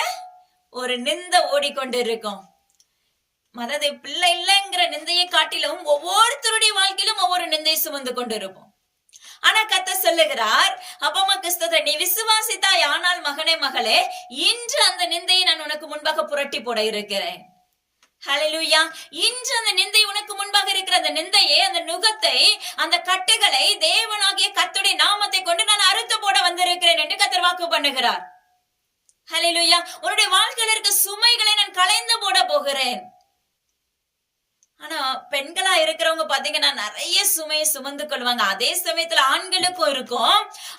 Speaker 1: ஒரு நிந்தை ஓடிக்கொண்டிருக்கும். அதாவது பிள்ளை இல்லைங்கிற நிந்தையை காட்டிலும் ஒவ்வொருத்தருடைய வாழ்க்கையிலும் ஒவ்வொரு நிந்தையை சுமந்து கொண்டிருப்போம். ஆனா கர்த்தர் சொல்லுகிறார், அப்பமாக்கு ஸ்தோத்திரம், நீ விசுவாசித்தாய், ஆனால் மகனே மகளே, இன்று அந்த நிந்தையை நான் உனக்கு முன்பாக புரட்டி போட இருக்கிறேன். ஹல்லேலூயா. இன்று அந்த நிந்தை உனக்கு முன்பாக இருக்கிற அந்த நிந்தையை, அந்த நுகத்தை, அந்த கட்டுகளை தேவனாகிய கர்த்தருடைய நாமத்தை கொண்டு நான் அறுத்து போட வந்திருக்கிறேன் என்று கர்த்தர் வாக்கு பண்ணுகிறார். ஹல்லேலூயா. உன்னுடைய வாழ்க்கையில் இருக்க சுமைகளை நான் களைந்து போட போகிறேன். ஆனா பெண்களா இருக்கிறவங்க பாத்தீங்கன்னா நிறைய சுமையை சுமந்து கொள்வாங்க. அதே சமயத்துல ஆண்களுக்கும் இருக்கும்.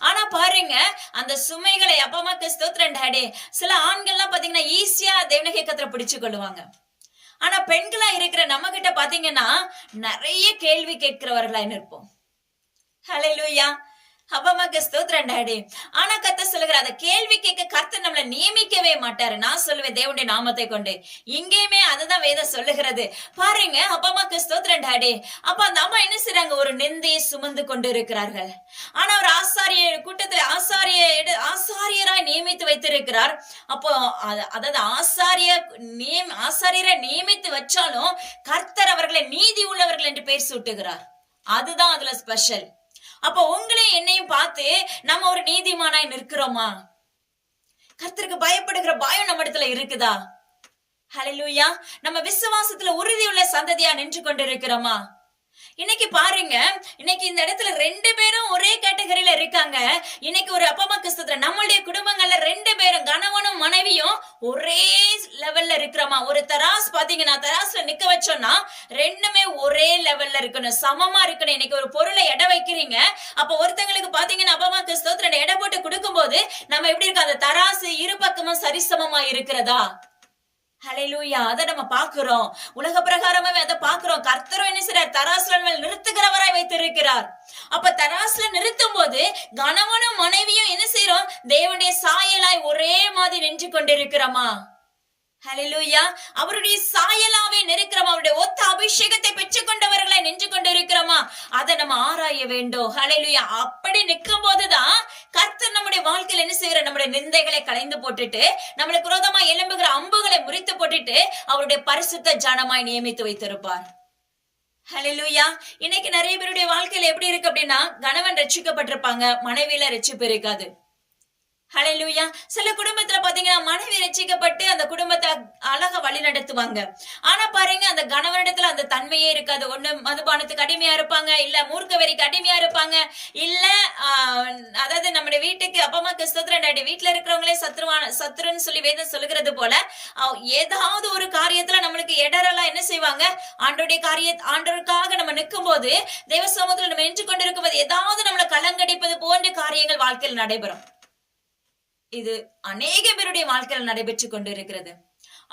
Speaker 1: ஆனா பாருங்க, அந்த சுமைகளை அப்பமாக்கு ஸ்தோத்திரம் டாடி, சில ஆண்கள்லாம் பாத்தீங்கன்னா ஈஸியா தேவனாகிய கர்த்தரை பிடிச்சு கொள்ளுவாங்க. ஆனா பெண்களா இருக்கிற நம்ம கிட்ட பாத்தீங்கன்னா நிறைய கேள்வி கேட்கிறவர்களா இருப்போம். ஹல்லேலூயா. அப்பமாக்கு ஸ்தோத்திரம் டாடி. ஆனா கர்த்தர் சொல்லுகிறார், அந்த கேள்வி கேட்க கர்த்தர் நம்மளை நியமிக்கவே மாட்டாரு. நான் சொல்லுவேன் தேவனுடைய நாமத்தை கொண்டு. இங்கேயுமே அதுதான் வேதம் சொல்லுகிறது. பாருங்க, அப்பமாக்கு ஸ்தோத்திரம் டாடி. அப்ப அந்த அம்மா என்ன செய்றாங்க, ஒரு நிந்தையை சுமந்து கொண்டு இருக்கிறார்கள். ஆனா ஒரு ஆசாரியர் கூட்டத்தில் ஆசாரியராய் நியமித்து வைத்திருக்கிறார். அப்போ அதாவது ஆசாரியரை நியமித்து வச்சாலும் கர்த்தர் அவர்களை நீதி உள்ளவர்கள் என்று பெயர் சூட்டுகிறார். அதுதான் அதுல ஸ்பெஷல். அப்ப உங்களையும் என்னையும் பார்த்து நம்ம ஒரு நீதிமானாய் நிற்கிறோமா? கர்த்தருக்கு பயப்படுகிற பயம் நம்ம இடத்துல இருக்குதா? ஹல்லேலூயா. நம்ம விசுவாசத்துல உறுதியுள்ள சந்ததியா நின்று கொண்டிருக்கிறோமா? இன்னைக்கு பாருங்க, இன்னைக்கு இந்த இடத்துல 2 பேரும் ஒரே கேட்டகரியில இருக்காங்க. இன்னைக்கு ஒரு அப்பா அம்மா கிறிஸ்தவத்துல நம்மளுடைய குடும்பங்கள்ல 2 பேரும் கணவனும் மனைவியும் ஒரே லெவல்ல இருக்கிறோமா? ஒரு தராசு பாத்தீங்கன்னா தராசுல நிக்க வச்சோம்னா 2மே ஒரே லெவல்ல இருக்கணும், சமமா இருக்கணும். இன்னைக்கு ஒரு பொருளை எடை வைக்கிறீங்க, அப்ப ஒருத்தங்களுக்கு பாத்தீங்கன்னா அப்பா அம்மா கிறிஸ்தவத்துல எடை போட்டு கொடுக்கும் போது நம்ம எப்படி இருக்கோம்? அந்த தராசு இரு பக்கமும் சரிசமமா இருக்கிறதா? ஹalleluya. அத நம்ம பாக்குறோம். உலக பிரகாரமாவே அத பாக்குறோம். கர்த்தரும் என்ன செய்றார்? தராசுல மேல் நிறுத்துகிறவராய் வைத்திருக்கிறார். அப்ப தராசுல நிறுத்தும் போது கணவனும் மனைவியும் என்ன செய்றோம்? தேவனுடைய சாயலாய் ஒரே மாதிரி நின்று கொண்டிருக்கிறோமா? ஹalleluya. அவருடைய சாயலாவே நிற்கிறோமா? அவருடைய ஒத்த அபிஷேகத்தை பெற்றுக் கொண்டவர்களை நின்று கொண்டிருக்கிறோமா? அதை நம்ம ஆராய வேண்டும். ஹalleluya. அப்படி நிற்கும் போதுதான் கர்த்தர் நம்முடைய வாழ்க்கையில் என்ன செய்யற? நம்முடைய நிந்தைகளை களைந்து போட்டுட்டு, நம்மளுக்கு விரோதமா எழும்புகிற அம்புகளை முறித்து போட்டுட்டு அவருடைய பரிசுத்த ஜனமாய் நியமித்து வைத்திருப்பார். ஹalleluya. இன்னைக்கு நிறைய பேருடைய வாழ்க்கையில எப்படி இருக்கு அப்படின்னா, கணவன் ரட்சிக்கப்பட்டிருப்பாங்க, மனைவியில ரட்சிப்பு இருக்காது. ஹalleluya. சில குடும்பத்துல பாத்தீங்கன்னா மனைவி ரட்சிக்கப்பட்டு அந்த குடும்பத்தை அழகா வழி நடத்துவாங்க. ஆனா பாருங்க, அந்த கணவனிடத்துல அந்த தன்மையே இருக்காது. ஒண்ணு மதுபானத்துக்கு அடிமையா இருப்பாங்க, இல்ல மூர்க்க வெறிக்கு அடிமையா இருப்பாங்க, இல்ல அதாவது நம்முடைய வீட்டுக்கு அப்பா அம்மாக்கு ஸ்தோத்திரம், வீட்டுல இருக்கிறவங்களே சத்துருன்னு சொல்லி வேதம் சொல்லுகிறது போல ஏதாவது ஒரு காரியத்துல நம்மளுக்கு இடரெல்லாம் என்ன செய்வாங்க? ஆண்டவருக்காக நம்ம நிற்கும் போது, தேவ சமூகத்துல நம்ம நின்று கொண்டிருக்கும் போது ஏதாவது நம்மளை கலங்கடிப்பது போன்ற காரியங்கள் வாழ்க்கையில் நடைபெறும். இது அநேக பேருடைய வாழ்க்கையில் நடைபெற்று கொண்டிருக்கிறது.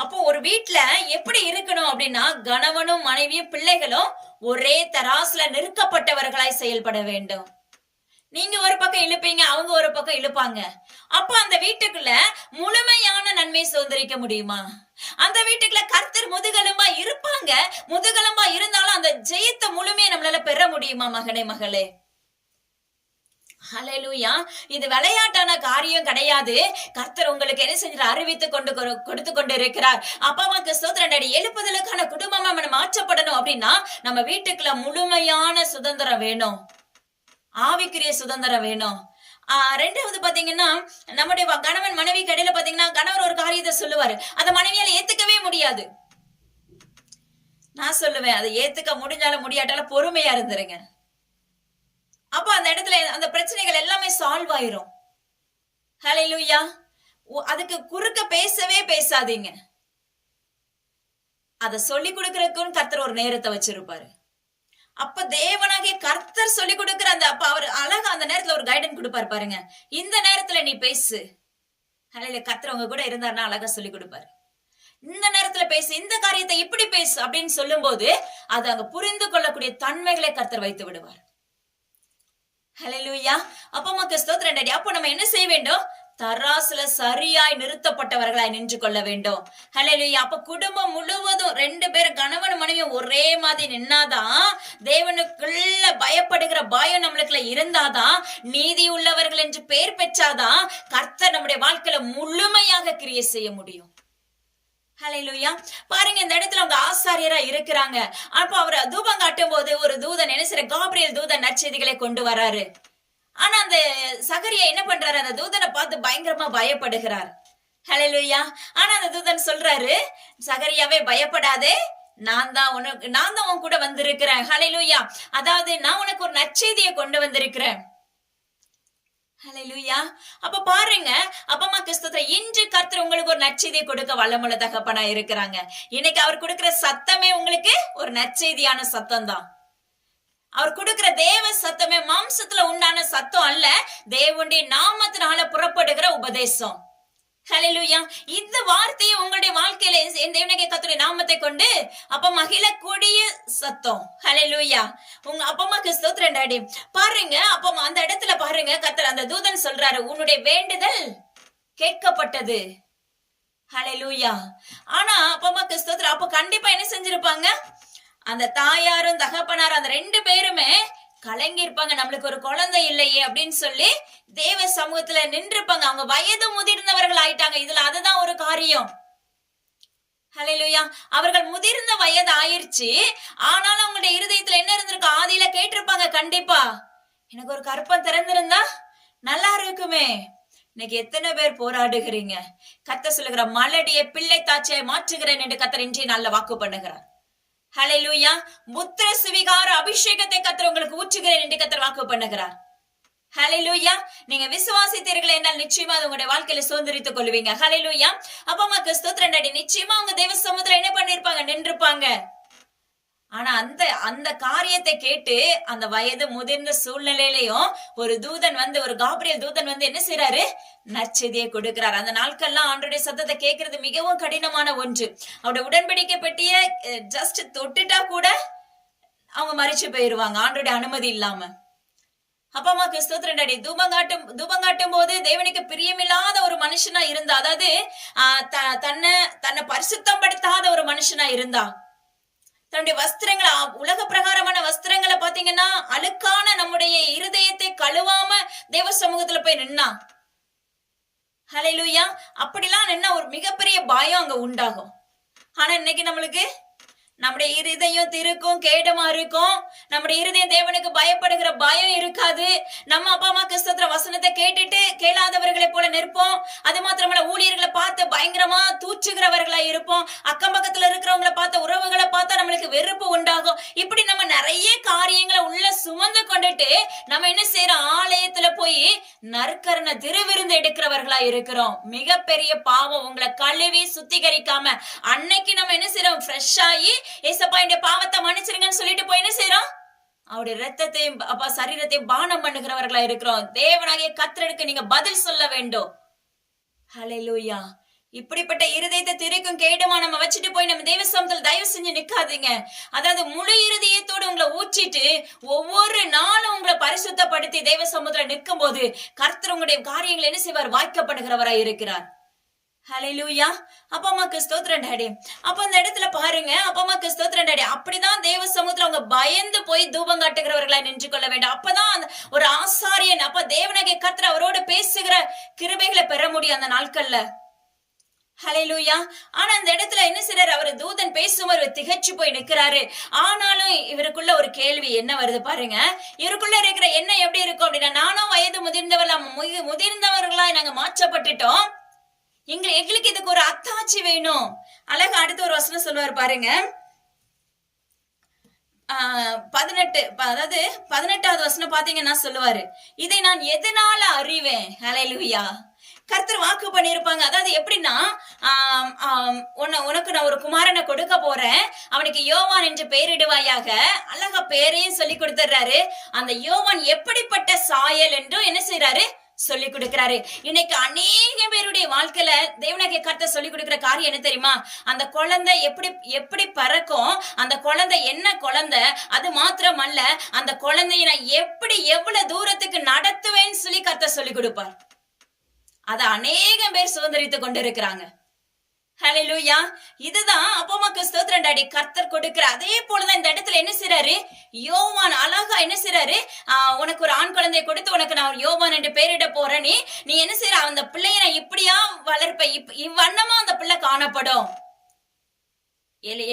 Speaker 1: அப்போ ஒரு வீட்டுல எப்படி இருக்கணும் அப்படின்னா, கணவனும் மனைவியும் பிள்ளைகளும் ஒரே தராசுல நிறுக்கப்பட்டவர்களாய் செயல்பட வேண்டும். நீங்க ஒரு பக்கம் இழுப்பீங்க, அவங்க ஒரு பக்கம் இழுப்பாங்க. அப்ப அந்த வீட்டுக்குள்ள முழுமையான நன்மை சுதந்திரிக்க முடியுமா? அந்த வீட்டுக்குள்ள கர்த்தர் முதுகெலும்பா இருப்பாங்க. முதுகெலும்பா இருந்தாலும் அந்த ஜெயத்தை முழுமையை நம்மளால பெற முடியுமா? மகனே மகளே, ஹalleluya. இது விளையாட்டான காரியம் கிடையாது. கர்த்தர் உங்களுக்கு என்ன செஞ்சார்? அறிவித்து கொடுத்து கொண்டு இருக்கிறார். அப்பா அம்மாக்கு ஸ்தோத்திரம். எழுப்புதலுக்கான குடும்பமா நம்ம மாற்றப்படணும் அப்படின்னா நம்ம வீட்டுக்குள்ள முழுமையான சுதந்திரம் வேணும், ஆவிக்குரிய சுதந்திரம் வேணும். 2வது பாத்தீங்கன்னா, நம்முடைய கணவன் மனைவி கடையில பாத்தீங்கன்னா, கணவர் ஒரு காரியத்தை சொல்லுவாரு, அந்த மனைவியால ஏத்துக்கவே முடியாது. நான் சொல்லுவேன், அதை ஏத்துக்க முடிஞ்சாலும் முடியாட்டாலும் பொறுமையா இருந்துருங்க. அப்ப அந்த இடத்துல அந்த பிரச்சனைகள் எல்லாமே சால்வ் ஆயிரும். ஹalleluya. அதுக்கு குறுக்க பேசவே பேசாதீங்க. அத சொல்லி கொடுக்கறதுக்கு கர்த்தர் ஒரு நேரத்தை வச்சிருப்பாரு. அப்ப தேவனாகிய கர்த்தர் சொல்லி கொடுக்கிற அந்த அப்ப அவர் அழகா அந்த நேரத்துல ஒரு கைடன்ஸ் கொடுப்பாரு பாருங்க. இந்த நேரத்துல நீ பேசு. ஹalleluya. கர்த்தர் உங்க கூட இருந்தாருன்னா அழகா சொல்லி கொடுப்பாரு. இந்த நேரத்துல பேசு, இந்த காரியத்தை இப்படி பேசு அப்படின்னு சொல்லும் போது அது அங்க புரிந்து கொள்ளக்கூடிய தன்மைகளை கர்த்தர் வைத்து விடுவார். ஹalleluya. அப்பா அம்மாக்கு ஸ்தோத்திரம். அப்ப நம்ம என்ன செய்ய வேண்டும்? தராசுல சரியாய் நிறுத்தப்பட்டவர்களாய் நின்று கொள்ள வேண்டும். ஹalleluya. அப்ப குடும்பம் முழுவதும் 2 பேரும் கணவன் மனைவியும் ஒரே மாதிரி நின்னாதான், தேவனுக்குள்ள பயப்படுகிற பயம் நம்மளுக்குள்ள இருந்தாதான், நீதி உள்ளவர்கள் என்று பெயர் பெற்றாதான் கர்த்தர் நம்முடைய வாழ்க்கையில முழுமையாக கிரியை செய்ய முடியும். ஹalleluya. பாருங்க, இந்த இடத்துல அவங்க ஆசாரியரா இருக்கிறாங்க. அப்ப அவர் தூபம் காட்டும் போது ஒரு தூதன் என்ன செய்ற? காபிரியேல் தூதன் நற்செய்திகளை கொண்டு வராரு. ஆனா அந்த சகரியா என்ன பண்றாரு? அந்த தூதனை பார்த்து பயங்கரமா பயப்படுகிறார். ஹalleluya. ஆனா அந்த தூதன் சொல்றாரு, சகரியாவே பயப்படாதே, நான் தான் உன் கூட வந்திருக்கிறேன். ஹalleluya. அதாவது நான் உனக்கு ஒரு நற்செய்தியை கொண்டு வந்திருக்கிறேன். ஹalleluya. அப்ப பாருங்க, அப்பா அம்மா கிறிஸ்தவத்துல இன்று கர்த்தர் உங்களுக்கு ஒரு நற்செய்தியை கொடுக்க வல்லமுள்ள தகப்பனா இருக்கிறாங்க. இன்னைக்கு அவர் கொடுக்கிற சத்தமே உங்களுக்கு ஒரு நற்செய்தியான சத்தம் தான். அவர் கொடுக்கிற தேவ சத்தமே மாம்சத்துல உண்டான சத்தம் அல்ல, தேவனுடைய நாமத்தினால புறப்படுகிற உபதேசம். ஹalleluya. இந்த வார்த்தையை உங்களுடைய வாழ்க்கையில என் தேவனுடைய கர்த்தருடைய நாமத்தை கொண்டு அப்ப மகிழக்கூடிய சத்தம். ஹalleluya. உங்க அப்பா அம்மாக்கு ஸ்தோத்திரம் டாடி. பாருங்க, அப்ப அந்த இடத்துல பாருங்க, கர்த்தர் அந்த தூதன் சொல்றாரு, உன்னுடைய வேண்டுதல் கேட்கப்பட்டது. ஹalleluya. ஆனா அப்பா அம்மாக்கு ஸ்தோத்திரம். அப்ப கண்டிப்பா என்ன செஞ்சிருப்பாங்க? அந்த தாயாரும் தகப்பனாரும் அந்த 2 பேருமே கலங்கி இருப்பாங்க. நம்மளுக்கு ஒரு குழந்தை இல்லையே அப்படின்னு சொல்லி தேவ சமூகத்துல நின்றுப்பாங்க. அவங்க வயது முதிர்ந்தவர்கள் ஆயிட்டாங்க. இதுல அதுதான் ஒரு காரியம். ஹalleluya. அவர்கள் முதிர்ந்த வயது ஆயிருச்சு. ஆனாலும் அவங்களுடைய இருதயத்துல என்ன இருந்திருக்கு? ஆதியில கேட்டிருப்பாங்க, கண்டிப்பா எனக்கு ஒரு கற்பம் திறந்திருந்தா நல்லா இருக்குமே. இன்னைக்கு எத்தனை பேர் போராடுகிறீங்க? கர்த்தர் சொல்லுகிற மலடிய பிள்ளை தாச்சியை மாற்றுகிறேன் என்று கர்த்தர் இன்றைய நாள்ல வாக்கு பண்ணுகிறார். ஹalleluya. புத்திர சுவிகார அபிஷேகத்தை கர்த்தர் உங்களுக்கு ஊற்றுகிறேன் என்று கர்த்தர் வாக்கு பண்ணுகிறார். ஹalleluya. நீங்க விசுவாசித்தீர்கள் என்றால் நிச்சயமா உங்களுடைய வாழ்க்கையில சுதந்திரித்துக் கொள்வீங்க. ஹalleluya. அப்ப அம்மாக்கு ஸ்தோத்திரம் டாடி. நிச்சயமா உங்க தேவ சமூகத்துல என்ன பண்ணிருப்பாங்க? நின்றுப்பாங்க. ஆனா அந்த காரியத்தை கேட்டு அந்த வயது முதிர்ந்த சூழ்நிலையிலையும் ஒரு தூதன் வந்து, ஒரு காபிரியல் தூதன் வந்து என்ன செய்யறாரு? நற்செய்தியை கொடுக்கிறார். அந்த நாட்கள்லாம் ஆண்டவருடைய சத்தத்தை கேட்கறது மிகவும் கடினமான ஒன்று. அவருடைய உடன்படிக்கை பெட்டிய ஜஸ்ட் தொட்டுட்டா கூட அவங்க மறிச்சு போயிருவாங்க ஆண்டவருடைய அனுமதி இல்லாம. அப்பா அம்மாக்கு ஸ்தோத்திரம் டாடி. தூபங்காட்டும் போது தேவனுக்கு பிரியமில்லாத ஒரு மனுஷனா இருந்தா, அதாவது தன்னை பரிசுத்தம் படுத்தாத ஒரு மனுஷனா இருந்தா, தன்னுடைய வஸ்திரங்களை, உலக பிரகாரமான வஸ்திரங்களை பாத்தீங்கன்னா அழுக்கான நம்முடைய இருதயத்தை கழுவாம தேவ சமூகத்துல போய் நின்னா, ஹalleluya, அப்படிலாம் நின்னா ஒரு மிகப்பெரிய பயம் அங்க உண்டாகும். ஆனா இன்னைக்கு நம்முடைய இருதயம் திருக்கும் கேடமா இருக்கும். நம்முடைய இருதயம் தேவனுக்கு பயப்படுகிற பயம் இருக்காது. நம்ம அப்பா அம்மா கிறிஸ்தவ வசனத்தை கேட்டுட்டு கேளாதவர்களை போல நிற்போம். அது மாத்திரமல்ல, ஊழியர்களை பார்த்து பயங்கரமா தூற்றுகிறவர்களா இருப்போம். அக்கம் பக்கத்துல இருக்கிறவங்களை பார்த்த உறவுகளை பார்த்தா நம்மளுக்கு வெறுப்பு உண்டாகும். இப்படி நம்ம நிறைய காரியங்களை உள்ள சுமந்து கொண்டுட்டு நம்ம என்ன செய்யறோம்? ஆலயத்துல போய் நற்கரண திருவிருந்து எடுக்கிறவர்களா இருக்கிறோம். மிகப்பெரிய பாவம். உங்களை கழுவி சுத்திகரிக்காம அன்னைக்கு நம்ம என்ன செய்யறோம்? ஃப்ரெஷ் ஆகி ஏசப்பா இந்த பாவத்தை மன்னிச்சிருங்கன்னு சொல்லிட்டு போய் என்ன செய்யறோம்? அவருடைய ரத்தத்தையும் அப்பா சரீரத்தையும் பானம் பண்ணுகிறவர்களா இருக்கிறோம். தேவனாகிய கர்த்தருக்கு நீங்க பதில் சொல்ல வேண்டும். ஹalleluya. இப்படிப்பட்ட இருதயத்தை திரைக்கும் கேடுமா நம்ம வச்சுட்டு போய் நம்ம தேவ சமூகத்துல தயவு செஞ்சு நிக்காதீங்க. அதாவது முழு இருதயத்தோடு உங்களை ஊற்றிட்டு ஒவ்வொரு நாளும் உங்களை பரிசுத்தப்படுத்தி தேவ சமூகத்துல நிற்கும் போது கர்த்தர் உங்களுடைய காரியங்களை என்ன செய்வார்? வாய்க்கப்படுகிறவராய் இருக்கிறார். ஹalleluya. அப்பா அம்மாக்கு ஸ்தோத்திரம் டாடி. அப்ப அந்த இடத்துல பாருங்க, அப்பா அம்மாக்கு ஸ்தோத்திரம் டாடி. அப்படிதான் தேவ சமூகத்துல அவங்க பயந்து போய் தூபம் காட்டுகிறவர்களா நின்று கொள்ள வேண்டும். அப்பதான் ஒரு ஆசாரியன், அப்ப தேவனாகிய கர்த்தர் அவரோடு பேசுகிற கிருபைகளை பெற முடியும் அந்த நாட்கள்ல. ஹalleluya. ஆனா அந்த இடத்துல என்ன செய்றாரு? அவர் தூதன் பேசும்போது திகைச்சு போய் நிக்கிறாரு. ஆனாலும் இவருக்குள்ள ஒரு கேள்வி என்ன வருது பாருங்க. இவருக்குள்ள இருக்கிற என்ன எப்படி இருக்கும் அப்படின்னா, நானும் வயது முதிர்ந்தவர்களா நாங்க மாற்றப்பட்டுட்டோம். எங்களுக்கு இதுக்கு ஒரு அத்தாட்சி வேணும். அழகா அடுத்த ஒரு வசனம் சொல்லுவார் பாருங்க. 18வது வசனம் பாத்தீங்கன்னா சொல்லுவாரு, இதை நான் எதனால அறிவேன்? ஹalleluya. கர்த்தர் வாக்கு பண்ணியிருப்பாங்க. அதாவது எப்படின்னா, உனக்கு நான் ஒரு குமாரனை கொடுக்க போறேன், அவனுக்கு யோவான் என்று பெயரிடுவாயாக. அழகா பேரையும் சொல்லி கொடுத்துறாரு. அந்த யோவான் எப்படிப்பட்ட சாயல் என்றும் என்ன செய்யறாரு? சொல்லி கொடுக்கிறாரு. இன்னைக்கு அநேக பேருடைய வாழ்க்கையில தேவனாகிய கர்த்தர் சொல்லி கொடுக்கிற காரியம் என்ன தெரியுமா? அந்த குழந்தை எப்படி பறக்கும், அந்த குழந்தை என்ன குழந்தை, அது மாத்திரமல்ல அந்த குழந்தைய நான் எவ்வளவு தூரத்துக்கு நடத்துவேன்னு சொல்லி கர்த்தர் சொல்லி கொடுப்பார். அதை அநேக பேர் சுதந்திரித்துக் கொண்டிருக்கிறாங்க. ஹalleluya. இதுதான் அப்பா அம்மாக்கு ஸ்தோத்திரம் டாடி. கர்த்தர் கொடுக்கிற அதே போலதான் இந்த இடத்துல என்ன செய்றாரு? யோவான் அழகா என்ன செய்றாரு? உனக்கு ஒரு ஆண் குழந்தையை கொடுத்து உனக்கு நான் யோவான் என்று பெயரிட போறேன். நீ என்ன செய்யற? அந்த பிள்ளைய நான் இப்படியா வளர்ப்ப, இவ்வண்ணமா அந்த பிள்ளை காணப்படும்.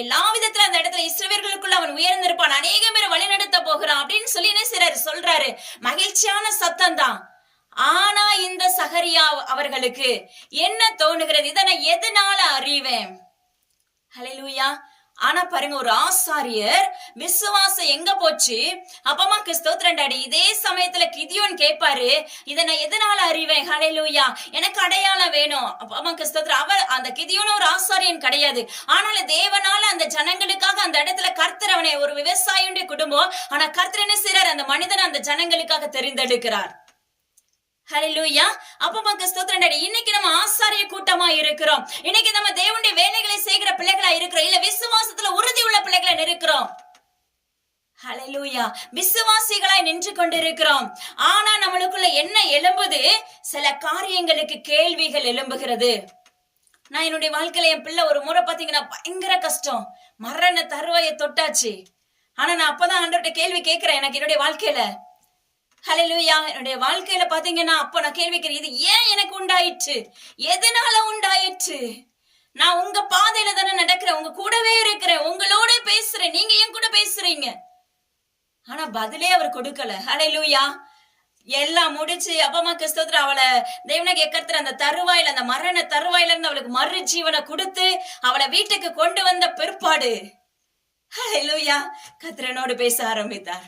Speaker 1: எல்லா விதத்துல அந்த இடத்துல இஸ்ரவேலர்களுக்குள்ள அவன் உயர்ந்திருப்பான், அநேக பேர் வழிநடத்த போகிறான் அப்படின்னு சொல்லி என்ன செய்றாரு? சொல்றாரு. மகிழ்ச்சியான சத்தம் தான். ஆனா இந்த சகரியா அவர்களுக்கு என்ன தோணுகிறது? இதை நான் எதனால அறிவேன்? ஹalleluya. ஆனா பாருங்க, ஒரு ஆசாரியர் விசுவாசம் எங்க போச்சு? அப்பமாக்கு ஸ்தோத்திரம் டாடி. இதே சமயத்துல கிதியோன் கேட்பாரு, இதை நான் எதனால அறிவேன்? ஹalleluya. எனக்கு அடையாளம் வேணும். அப்பமாக்கு ஸ்தோத்திரம். அவர் அந்த கிதியோன் ஒரு ஆசாரியன் கிடையாது. ஆனாலும் தேவனால அந்த ஜனங்களுக்காக அந்த இடத்துல கர்த்தர், அவனை ஒரு விவசாயியுடைய குடும்பம், ஆனா கர்த்தர் என்ன செய்றார்? அந்த மனிதனை அந்த ஜனங்களுக்காக தெரிந்தெடுக்கிறார். ஹalleluya. அப்பமாக்கு ஸ்தோத்திரம் டாடி. இன்னைக்கு நம்ம ஆசாரிய கூட்டமா இருக்கிறோம். இன்னைக்கு நம்ம தேவனுடைய வேலைகளை செய்கிற பிள்ளைகளா இருக்கிறோம். இல்ல விசுவாசத்துல உறுதி உள்ள பிள்ளைகளா இருக்கிறோம். ஹalleluya. விசுவாசிகளாய் நின்று கொண்டிருக்கிறோம். ஆனா நம்மளுக்குள்ள என்ன எழும்புது? சில காரியங்களுக்கு கேள்விகள் எழும்புகிறது. நான் என்னுடைய வாழ்க்கையில என் பிள்ளை ஒரு முறை பாத்தீங்கன்னா பயங்கர கஷ்டம், மரண தருவாயை தொட்டாச்சு. ஆனா நான் அப்பதான் ஆண்டவர்கிட்ட கேள்வி கேட்கிறேன். எனக்கு என்னுடைய வாழ்க்கையில ஹalleluya, என்னுடைய வாழ்க்கையில பாத்தீங்கன்னா அப்ப நான் கேள்வி கேட்கிறேன், இது ஏன் எனக்கு உண்டாயிற்று? எதனால உண்டாயிற்று? நான் உங்க பாதையில தானே நடக்கிறேன், உங்க கூடவே இருக்கிறேன், உங்களோட பேசுறேன், நீங்க என் கூட பேசுறீங்க. ஆனா பதிலே அவர் கொடுக்கல. ஹalleluya. எல்லாம் முடிச்சு அப்பமாக்கு ஸ்தோத்திரம், அவளை தேவனாகிய கர்த்தர் அந்த தருவாயில, அந்த மரண தருவாயில இருந்து அவளுக்கு மறு ஜீவனை கொடுத்து அவளை வீட்டுக்கு கொண்டு வந்த பிற்பாடு ஹalleluya. கர்த்தர் பேச ஆரம்பித்தார்.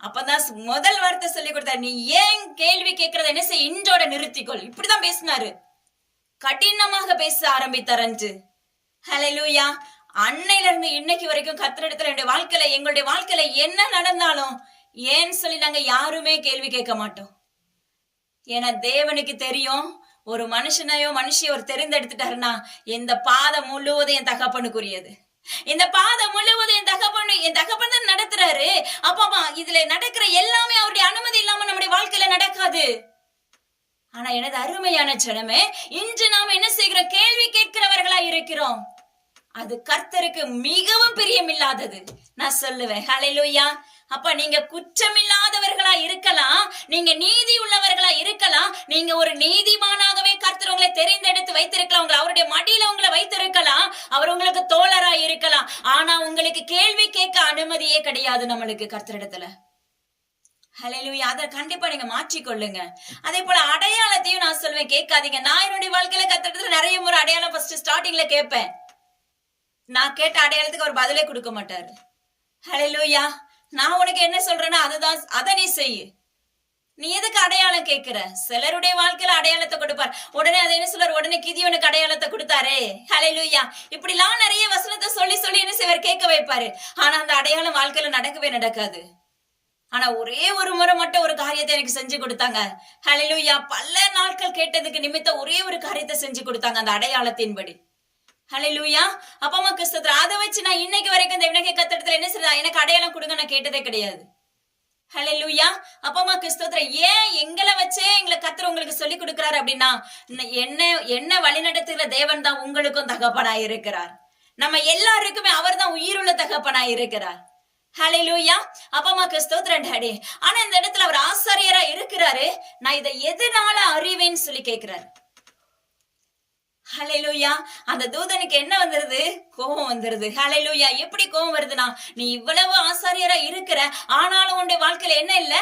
Speaker 1: அப்பதான் முதல் வார்த்தை சொல்லி கொடுத்தார், நீ ஏன் கேள்வி கேட்கறத என்ன செய், இன்றோட நிறுத்திக்கொள். இப்படிதான் பேசினாரு, கடினமாக பேச ஆரம்பித்தார் அன்று. ஹalleluya. அன்னையில இருந்து இன்னைக்கு வரைக்கும் கர்த்தரிடத்துல எங்களுடைய வாழ்க்கையில என்ன நடந்தாலும் ஏன்னு சொல்லி நாங்க யாருமே கேள்வி கேட்க மாட்டோம். ஏன்னா தேவனுக்கு தெரியும், ஒரு மனுஷியை ஒரு தெரிந்தெடுத்துட்டாருன்னா இந்த பாதை முழுவதும் என் தகப்பனுக்குரியது. இந்த பாதை முழுவதும் என் தகப்பன் தான் நடத்துறாரு. அப்பா இதுல நடக்கிற எல்லாமே அவருடைய அனுமதி இல்லாம நம்முடைய வாழ்க்கையில நடக்காது. ஆனா எனது அருமையான ஜனமே, இன்று நாம் என்ன செய்கிறோம், கேள்வி கேட்கிறவர்களா இருக்கிறோம். அது கர்த்தருக்கு மிகவும் பிரியமில்லாதது நான் சொல்லுவேன். ஹalleluya. அப்ப நீங்க குற்றமில்லாதவர்களா இருக்கலாம், நீங்க நீதி உள்ளவர்களா இருக்கலாம், நீங்க ஒரு நீதிமானாகவே கர்த்தர் உங்களை தெரிந்தெடுத்து வைத்திருக்கலாம், உங்களை அவருடைய மடியில உங்களை வைத்திருக்கலாம், அவர் உங்களுக்கு தோழரா இருக்கலாம். ஆனா உங்களுக்கு கேள்வி கேட்க அனுமதியே கிடையாது நம்மளுக்கு கர்த்தரிடத்துல. ஹalleluya. அதை கண்டிப்பா நீங்க மாற்றிக்கொள்ளுங்க. அதே போல அடையாளத்தையும் நான் சொல்வேன், கேட்காதீங்க. நான் என்னுடைய வாழ்க்கையில கர்த்தரிடத்துல நிறைய முறை அடையாளம் ஃபர்ஸ்ட் ஸ்டார்டிங்ல கேட்பேன். நான் கேட்ட அடையாளத்துக்கு அவர் பதிலே கொடுக்க மாட்டாரு. ஹalleluya. நான் உனக்கு என்ன சொல்றேன்னா அதை நீ செய்யு. நீ எதுக்கு அடையாளம் கேட்கிற? சிலருடைய வாழ்க்கையில அடையாளத்தை கொடுப்பார், உடனே அதை என்ன சொல்றாரு, உடனே கிதியோனுக்கு அடையாளத்தை கொடுத்தாரே. ஹalleluya. இப்படிலாம் நிறைய வசனத்தை சொல்லி சொல்லி என்ன செய்வார், கேட்க வைப்பாரு. ஆனா அந்த அடையாளம் வாழ்க்கையில நடக்காது. ஆனா ஒரே ஒரு முறை மட்டும் ஒரு காரியத்தை எனக்கு செஞ்சு கொடுத்தாங்க. ஹalleluya. பல நாட்கள் கேட்டதுக்கு நிமித்தம் ஒரே ஒரு காரியத்தை செஞ்சு கொடுத்தாங்க அந்த அடையாளத்தின்படி. ஹalleluya. அப்பமா கிறிஸ்தவ அதை வச்சு நான் இன்னைக்கு வரைக்கும் தேவனுடைய கர்த்தரிடத்துல என்ன செய்றா, எனக்கு அடையாளம் கொடுங்க நான் கேட்டதே கிடையாது. ஹalleluya. அப்பமா கிறிஸ்தவ ஏன் எங்களை வச்சே எங்களை கர்த்தர் உங்களுக்கு சொல்லி கொடுக்கிறார் அப்படின்னா, என்ன வழிநடத்துகிற தேவன் தான் உங்களுக்கும் தகப்பனாய் இருக்கிறார். நம்ம எல்லாருக்குமே அவர் தான் உயிருள்ள தகப்பனாய் இருக்கிறார். ஹalleluya. அப்பமா கிறிஸ்தவ டாடி. ஆனா இந்த இடத்துல அவர் ஆசாரியரா இருக்கிறாரு. நான் இதை எதனால அறிவேன்னு சொல்லி கேட்கிறாரு. ஹalleluya. அந்த தூதனுக்கு என்ன வந்துருது, கோபம் வந்துருது. ஹalleluya. எப்படி கோபம் வருதுன்னா, நீ இவ்வளவு ஆசாரியரா இருக்கிற, ஆனாலும் உன்னுடைய வாழ்க்கையில என்ன இல்ல,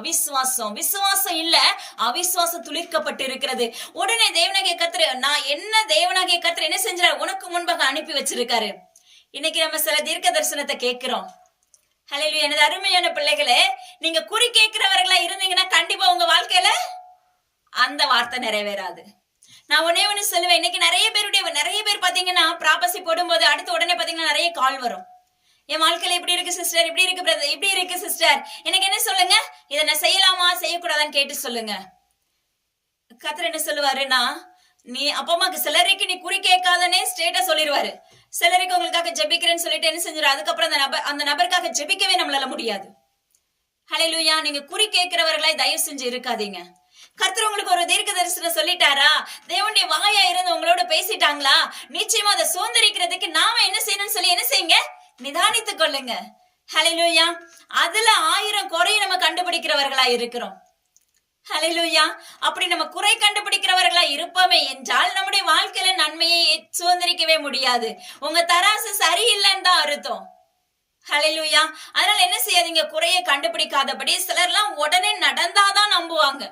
Speaker 1: விசுவாசம் இல்ல, அவிசுவாசம் துளிர்க்கப்பட்டு இருக்கிறது. உடனே தேவனாகிய கர்த்தர் என்ன செஞ்சாரு, உனக்கு முன்பாக அனுப்பி வச்சிருக்காரு. இன்னைக்கு நம்ம சில தீர்க்க தரிசனத்தை கேட்கிறோம். ஹalleluya. எனது அருமையான பிள்ளைகளே, நீங்க குறி கேட்கிறவர்களா இருந்தீங்கன்னா கண்டிப்பா உங்க வாழ்க்கையில அந்த வார்த்தை நிறைவேறாது. நான் ஒண்ணு சொல்லுவேன், இன்னைக்கு நிறைய பேர் பாத்தீங்கன்னா ப்ராபசி போடும்போது அடுத்து உடனே பாத்தீங்கன்னா நிறைய கால் வரும். என் வாழ்க்கையில இப்படி இருக்கு சிஸ்டர், இப்படி இருக்கு பிரதர், இப்படி இருக்கு சிஸ்டர், எனக்கு என்ன சொல்லுங்க, இதை நான் செய்யலாமா செய்யக்கூடாதான்னு கேட்டு சொல்லுங்க. கர்த்தர் என்ன சொல்லுவாருன்னா, நீ அப்பமாக்கு சிலருக்கு நீ குறி கேட்காதனே ஸ்ட்ரெயிட்டா சொல்லிடுவாரு. சிலருக்கு உங்களுக்காக ஜெபிக்கிறேன்னு சொல்லிட்டு என்ன செஞ்சிரு, அதுக்கப்புறம் அந்த நபருக்காக ஜெபிக்கவே நம்மளால முடியாது. ஹalleluya. நீங்க குறி கேட்கிறவர்களாய் தயவு செஞ்சு இருக்காதீங்க. கர்த்தர் உங்களுக்கு ஒரு தீர்க்க தரிசனம் சொல்லிட்டாரா, தேவனுடைய வாயா இருந்து உங்களோட பேசிட்டாங்களா, நிச்சயமா அதை சுதந்திரிக்கிறதுக்கு நாம என்ன செய்யணும்னு சொல்லி என்ன செய்யுங்க, நிதானித்துக் கொள்ளுங்க. ஹalleluya. அதுல 1000 குறையை நம்ம கண்டுபிடிக்கிறவர்களா இருக்கிறோம். ஹalleluya. அப்படி நம்ம குறை கண்டுபிடிக்கிறவர்களா இருப்போமே என்றால் நம்முடைய வாழ்க்கையில நன்மையை சுதந்திரிக்கவே முடியாது. உங்க தராசு சரியில்லைன்னு தான் அர்த்தம். ஹalleluya. அதனால என்ன செய்யாதீங்க, குறையை கண்டுபிடிக்காதபடி. சிலர்லாம் உடனே நடந்தாதான் நம்புவாங்க.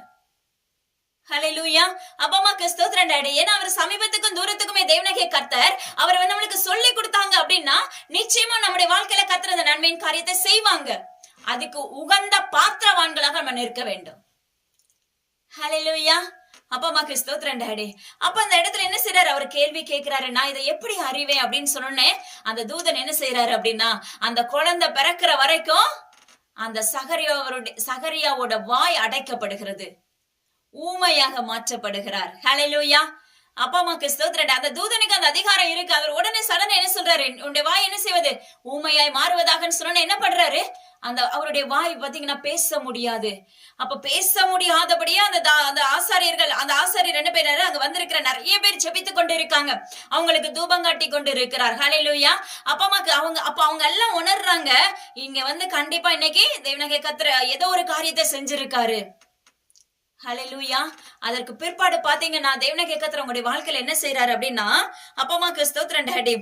Speaker 1: ஹalleluya. அப்பமா கிறிஸ்தோத்திரம் டாடி. ஏன்னா அவர் சமீபத்துக்கும் தூரத்துக்குமே தேவனாகிய கர்த்தர் அவர் நம்மளுக்கு சொல்லி கொடுத்தாங்க அப்படின்னா நிச்சயமா நம்முடைய வாழ்க்கையில கர்த்தர் அந்த நன்மையின் காரியத்தை செய்வாங்க. அதுக்கு உகந்த பாத்திரவான்களாக நம்ம நிற்க வேண்டும். ஹalleluya. அப்பமா கிறிஸ்தோத்திரம் டாடி. அப்ப அந்த இடத்துல என்ன செய்யறாரு, அவர் கேள்வி கேட்கிறாரு, நான் இதை எப்படி அறிவேன் அப்படின்னு சொன்னோன்னே அந்த தூதன் என்ன செய்யறாரு அப்படின்னா, அந்த குழந்தை பிறக்கிற வரைக்கும் அந்த சகரியாவோட வாய் அடைக்கப்படுகிறது, ஊமையாக மாற்றப்படுகிறார். ஹalleluya. அப்பமாக்கு ஸ்தோத்திரம். அந்த தூதனுக்கு அந்த அதிகாரம் இருக்கு. அவர் உடனே சடனா என்ன சொல்றாரு, உன்னுடைய வாய் என்ன செய்வது, ஊமையாய் மாறுவதாகன்னு சொன்ன என்ன பண்றாரு, அவருடைய வாய் பாத்தீங்கன்னா பேச முடியாது. அப்ப பேச முடியாதபடியே அந்த ஆசாரியர் என்ன பேரு, அங்க வந்திருக்கிற நிறைய பேர் ஜெபித்து கொண்டு இருக்காங்க, அவங்களுக்கு தூபம் காட்டி கொண்டு இருக்கிறார். ஹalleluya. அப்பமாக்கு அவங்க எல்லாம் உணர்றாங்க, இங்க கண்டிப்பா இன்னைக்கு தேவனாகிய கர்த்தர் ஏதோ ஒரு காரியத்தை செஞ்சிருக்காரு. ஹalleluya. அதற்கு பிற்பாடு பாத்தீங்கன்னா தேவனாகிய கர்த்தர் உங்களுடைய வாழ்க்கையில என்ன செய்யறாரு அப்படின்னா, அப்பமாக்கு ஸ்தோத்திரம் டாடி.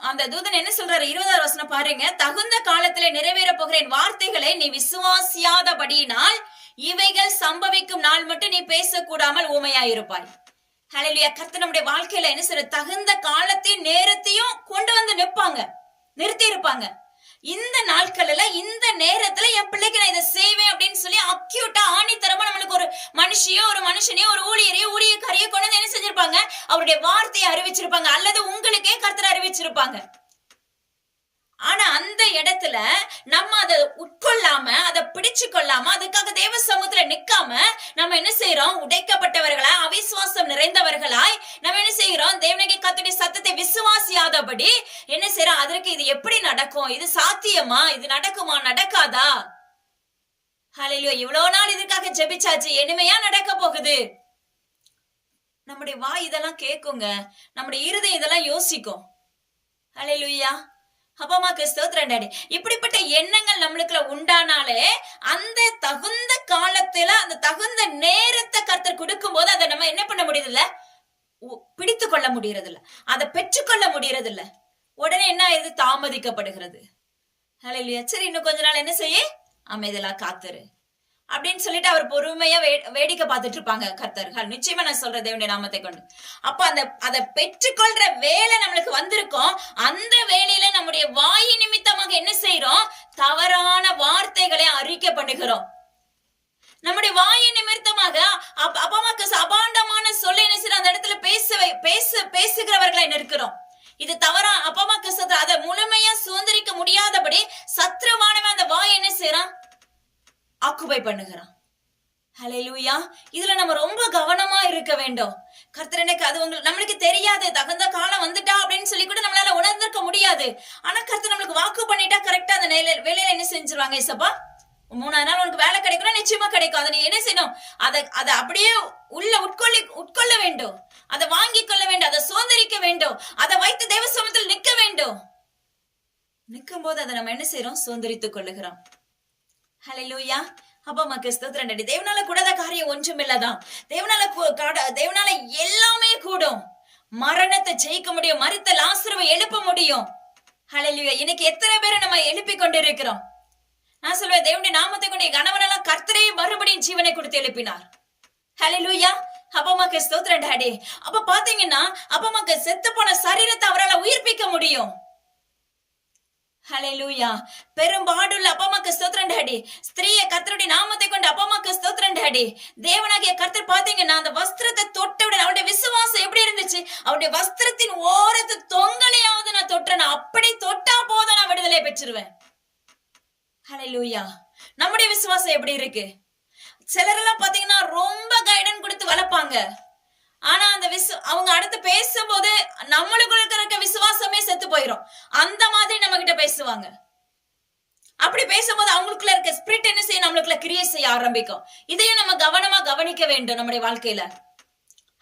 Speaker 1: அந்த தூதன் என்ன சொல்றாரு, 20வது வசனம் பாருங்க. தகுந்த காலத்திலே நிறைவேற போகிற என் வார்த்தைகளை நீ விசுவாசியாதபடியினால் இவைகள் சம்பவிக்கும் நாள் மட்டும் நீ பேசக்கூடாமல் ஊமையாயிருப்பாய். ஹல்லேலூயா. கர்த்தர் நம்முடைய வாழ்க்கையில என்ன செய்ய தகுந்த காலத்தையும் நேரத்தையும் கொண்டு வந்து நிற்பாங்க, நிறுத்தி இருப்பாங்க. இந்த நாட்கள்ல இந்த நேரத்துல என் பிள்ளைக்கு நான் இதை செய்வேன் அப்படின்னு சொல்லி அக்யூட்டா ஆணித்தரமா நம்மளுக்கு ஒரு மனுஷியோ ஒரு மனுஷனையோ ஒரு ஊழியரையோ ஊழியக்காரையோ கொண்டு வந்து என்ன செஞ்சிருப்பாங்க, அவருடைய வார்த்தையை அறிவிச்சிருப்பாங்க, அல்லது உங்களுக்கே கர்த்தர் அறிவிச்சிருப்பாங்க. ஆனா அந்த இடத்துல நம்ம அதை உட்கொள்ளாம, அதை பிடிச்சு கொள்ளாம, அதுக்காக தேவ சமூகத்துல நிக்காம நம்ம என்ன செய்யறோம், உடைக்கப்பட்டவர்களாய் அவிசுவாசம் நிறைந்தவர்களாய் நம்ம என்ன செய்யறோம், தேவனுடைய கர்த்தருடைய சத்தத்தை விசுவாசியாதபடி என்ன செய்யறோம், அதற்கு இது எப்படி நடக்கும், இது சாத்தியமா, இது நடக்குமா, நடக்காதா? ஹல்லேலூயா. இவ்வளவு நாள் இதுக்காக ஜெபிச்சாச்சு, இனிமையா நடக்க போகுது. நம்முடைய வாய் இதெல்லாம் கேட்குங்க, நம்முடைய இருதயம் இதெல்லாம் யோசிக்கும். ஹல்லேலூயா. அப்பமாக்கு ஸ்தோத்திரம் டாடி. இப்படிப்பட்ட எண்ணங்கள் நம்மளுக்குள்ள உண்டானாலே அந்த தகுந்த காலத்துல அந்த தகுந்த நேரத்தை கர்த்தர் கொடுக்கும் போது அதை நம்ம என்ன பண்ண முடியுது இல்ல, பிடித்து கொள்ள முடியறது இல்ல, அதை பெற்றுக்கொள்ள முடியறது இல்ல. உடனே என்ன ஆயுது, தாமதிக்கப்படுகிறது. ஹல்லேலூயா. சரி, இன்னும் கொஞ்ச நாள் என்ன செய்ய, அமைதலா காத்துரு அப்படின்னு சொல்லிட்டு அவர் பொறுமையா வேடிக்கை பார்த்துட்டு இருப்பாங்க கர்த்தர்கள். நிச்சயமா நான் சொல்ற தேவனுடைய நாமத்தை கொண்டு அப்ப அதை பெற்றுக்கொள்ற வேலை நம்மளுக்கு வந்திருக்கோம். அந்த வேலையில நம்முடைய வாய் நிமித்தமாக என்ன செய்யறோம், தவறான வார்த்தைகளை அறிக்கை பண்ணுகிறோம். நம்முடைய வாயின் நிமித்தமாக அப்பமாக்கு அபாண்டமான சொல்ல என்ன செய்யறோம், அந்த இடத்துல பேசுகிறவர்களை நிற்கிறோம். இது தவறா அப்பமாக்கு அதை முழுமையா சுதந்திரிக்க முடியாதபடி சத்ருவானவன் அந்த வாய் என்ன செய்யறான், ஆக்குபை பண்ணுகிறான். ஹல்லேலூயா. இதுல நம்ம ரொம்ப கவனமா இருக்க வேண்டும். கர்த்தர் எனக்கு அது நம்மளுக்கு தெரியாது, தகுந்த காலம் வந்துட்டா அப்படின்னு சொல்லி கூட நம்மளால உணர்ந்திருக்க முடியாது. ஆனா கர்த்தர் நம்மளுக்கு வாக்கு பண்ணிட்டா கரெக்டா அந்த வேலையில என்ன செஞ்சிருவாங்க, ஏசப்பா 3 நாள் உனக்கு வேலை கிடைக்கும், நிச்சயமா கிடைக்கும். அதை நீ என்ன செய்யணும், அதை அப்படியே உள்ள உட்கொள்ள வேண்டும், அதை வாங்கி கொள்ள வேண்டும், அதை சுதந்திரிக்க வேண்டும், அதை வைத்து தேவ சமூகத்தில் நிற்க வேண்டும். நிற்கும் போது அதை நம்ம என்ன செய்யறோம், சுதந்திரித்துக் கொள்ளுகிறோம். ஹல்லேலூயா. அப்பமாக்கு ஸ்தோத்திரம் டாடி. தேவனால கூடாத காரியம் ஒன்றும் இல்லதான். தேவனால எல்லாமே கூடும். மரணத்தை ஜெயிக்க முடியும், மரித்த லாசருவை எழுப்ப முடியும். ஹல்லேலூயா. இன்னைக்கு எத்தனை பேரை நம்ம எழுப்பி கொண்டு இருக்கிறோம். நான் சொல்வேன், தேவனுடைய நாமத்தை கொண்டு கணவனெல்லாம் கர்த்தரே மறுபடியும் ஜீவனை கொடுத்து எழுப்பினார். ஹல்லேலூயா. அப்பமாக்கு ஸ்தோத்திரம் டாடி. அப்ப பாத்தீங்கன்னா அப்பமாக்கு செத்து போன சரீரத்தை அவரால் உயிர்ப்பிக்க முடியும். ஹல்லேலூயா. பெரும்பாடுள்ள அப்பமாக்கு ஸ்தோத்திரம் டாடி. ஸ்திரீயை கர்த்தருடைய நாமத்தை கொண்டு அப்பமாக்கு ஸ்தோத்திரம் டாடி. தேவனாகிய கர்த்தர் பாத்தீங்கன்னா அந்த வஸ்திரத்தை தொட்டவுடன் அவருடைய விசுவாசம் எப்படி இருந்துச்சு, அவருடைய வஸ்திரத்தின் ஓரத்து தொங்கலையாவது நான் தொட்டேன், அப்படி தொட்டா போதும் நான் விடுதலை பெற்றுருவேன். ஹல்லேலூயா. நம்முடைய விசுவாசம் எப்படி இருக்கு? சிலரெல்லாம் பாத்தீங்கன்னா ரொம்ப கைடன் கொடுத்து வளர்ப்பாங்க. ஆனா அந்த அவங்க அடுத்து பேசும்போது நம்மளுக்குள்ள இருக்க விசுவாசமே செத்து போயிடும். அந்த மாதிரி நம்ம கிட்ட பேசுவாங்க. அப்படி பேசும்போது அவங்களுக்குள்ள இருக்க ஸ்பிரிட் என்ன செய்யும், நம்மளுக்குள்ள கிரியை செய்ய ஆரம்பிக்கும். இதையும் நம்ம கவனமா கவனிக்க வேண்டும் நம்முடைய வாழ்க்கையில.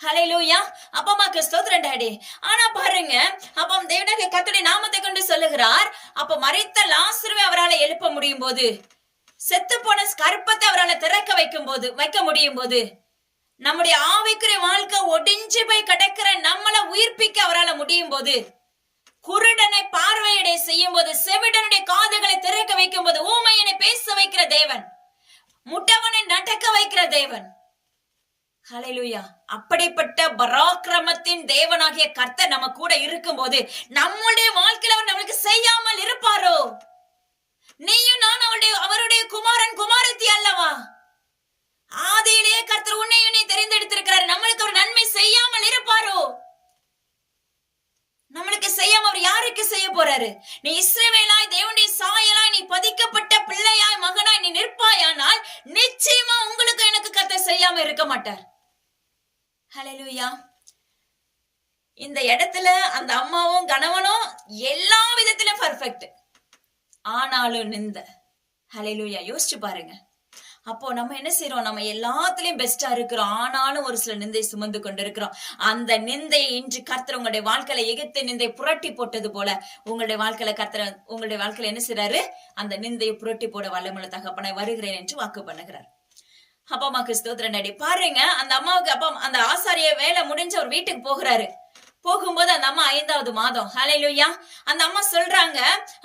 Speaker 1: ஹல்லேலூயா. அப்பமாக்கு ஸ்தோத்திரம் டாடி. ஆனா பாருங்க, அப்ப தேவனாகிய கர்த்தருடைய நாமத்தை கொண்டு சொல்லுகிறார், அப்ப மரித்த லாசருவை அவரால் எழுப்ப முடியும் போது, செத்து போன கற்பத்தை அவரால் திறக்க வைக்க முடியும் போது, நம்முடைய ஆவிக்குரிய வாழ்க்கை ஒடிஞ்சு போய் கிடக்கிற நம்மளை உயிர்ப்பிக்க அவரால் முடியும் போது, குருடனை பார்வையடை செய்யும் போது, செவிடனுடைய காதுகளை திறக்க வைக்கும் போது, ஊமையனை பேச வைக்கிற தேவன், முட்டவனை நடக்க வைக்கிற தேவன். ஹல்லேலூயா. அப்படிப்பட்ட பராக்கிரமத்தின் தேவனாகிய கர்த்தர் நம்ம கூட இருக்கும் போது நம்முடைய வாழ்க்கையில அவர் நம்மளுக்கு செய்யாமல் இருப்பாரோ? நீயும் நான் அவருடைய குமாரன் குமாரத்தி அல்லவா? ஆதியிலேயே கர்த்தர் உன்னை தெரிந்தெடுத்திருக்கிறார். நம்மளுக்கு ஒரு நன்மை செய்யாமல் இருப்பாரோ? நம்மளுக்கு செய்யாம அவர் யாருக்கு செய்ய போறாரு? நீ இஸ்ரவேலாய் தேவனுடைய சாயலாய் நீ பதிக்கப்பட்ட பிள்ளையாய் மகனாய் நீ நிற்பாயானால் நிச்சயமா உங்களுக்கு எனக்கு கர்த்தர் செய்யாம இருக்க மாட்டார். ஹல்லேலூயா. இந்த இடத்துல அந்த அம்மாவும் கணவனும் எல்லா விதத்திலும் பர்ஃபெக்ட், ஆனாலும் நிந்த. ஹல்லேலூயா. யோசிச்சு பாருங்க. அப்போ நம்ம என்ன செய்யறோம், நம்ம எல்லாத்துலயும் பெஸ்டா இருக்கிறோம், ஆனாலும் ஒரு சில நிந்தை சுமந்து கொண்டு இருக்கிறோம். அந்த நிந்தையை இன்று கர்த்தர் உங்களுடைய வாழ்க்கையில எகிப்து நிந்தை புரட்டி போட்டது போல உங்களுடைய வாழ்க்கையில கர்த்தர் உங்களுடைய வாழ்க்கையில என்ன செய்யறாரு, அந்த நிந்தையை புரட்டி போட வல்லமுள்ள தகப்பனை வருகிறேன் என்று வாக்கு பண்ணுகிறார். அப்பமாக்கு ஸ்தோத்திரம் டாடி. பாருங்க, அந்த அம்மாவுக்கு அந்த ஆசாரிய வேலை முடிஞ்ச ஒரு வீட்டுக்கு போகிறாரு. போகும்போது அந்த அம்மா 5வது மாதம். ஹல்லேலூயா. அந்த அம்மா சொல்றாங்க,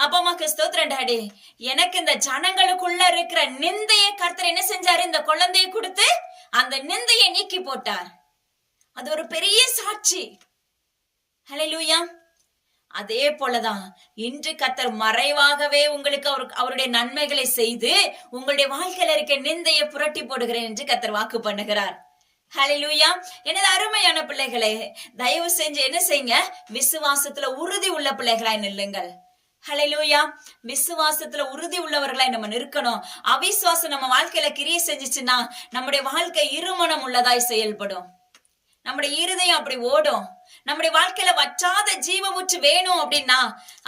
Speaker 1: அப்பமாக்கு ஸ்தோத்திரம் டாடி, எனக்கு இந்த ஜனங்களுக்குள்ள இருக்கிற நிந்தையை கர்த்தர் என்ன செஞ்சாரு, இந்த குழந்தையை கொடுத்து அந்த நிந்தையை நீக்கி போட்டார். அது ஒரு பெரிய சாட்சி. ஹல்லேலூயா. அதே போலதான் இன்று கர்த்தர் மறைவாகவே உங்களுக்கு அவருடைய நன்மைகளை செய்து உங்களுடைய வாழ்க்கையில இருக்க நிந்தையை புரட்டி போடுகிறேன் என்று கர்த்தர் வாக்கு பண்ணுகிறார். ஹல்லேலூயா. எனது அருமையான பிள்ளைகளே, தயவு செஞ்சு என்ன செய்யுங்க, விசுவாசத்துல உறுதி உள்ள பிள்ளைகளாய் நில்லுங்கள். ஹல்லேலூயா. விசுவாசத்துல உறுதி உள்ளவர்களாய் நம்ம நிற்கணும். அவிசுவாசம் நம்ம வாழ்க்கையில கிரியை செஞ்சுச்சுன்னா நம்முடைய வாழ்க்கை இருமனம் உள்ளதாய் செயல்படும். நம்முடைய இருதயம் அப்படி ஓடும். நம்முடைய வாழ்க்கையில வற்றாத ஜீவ ஊற்று வேணும் அப்படின்னா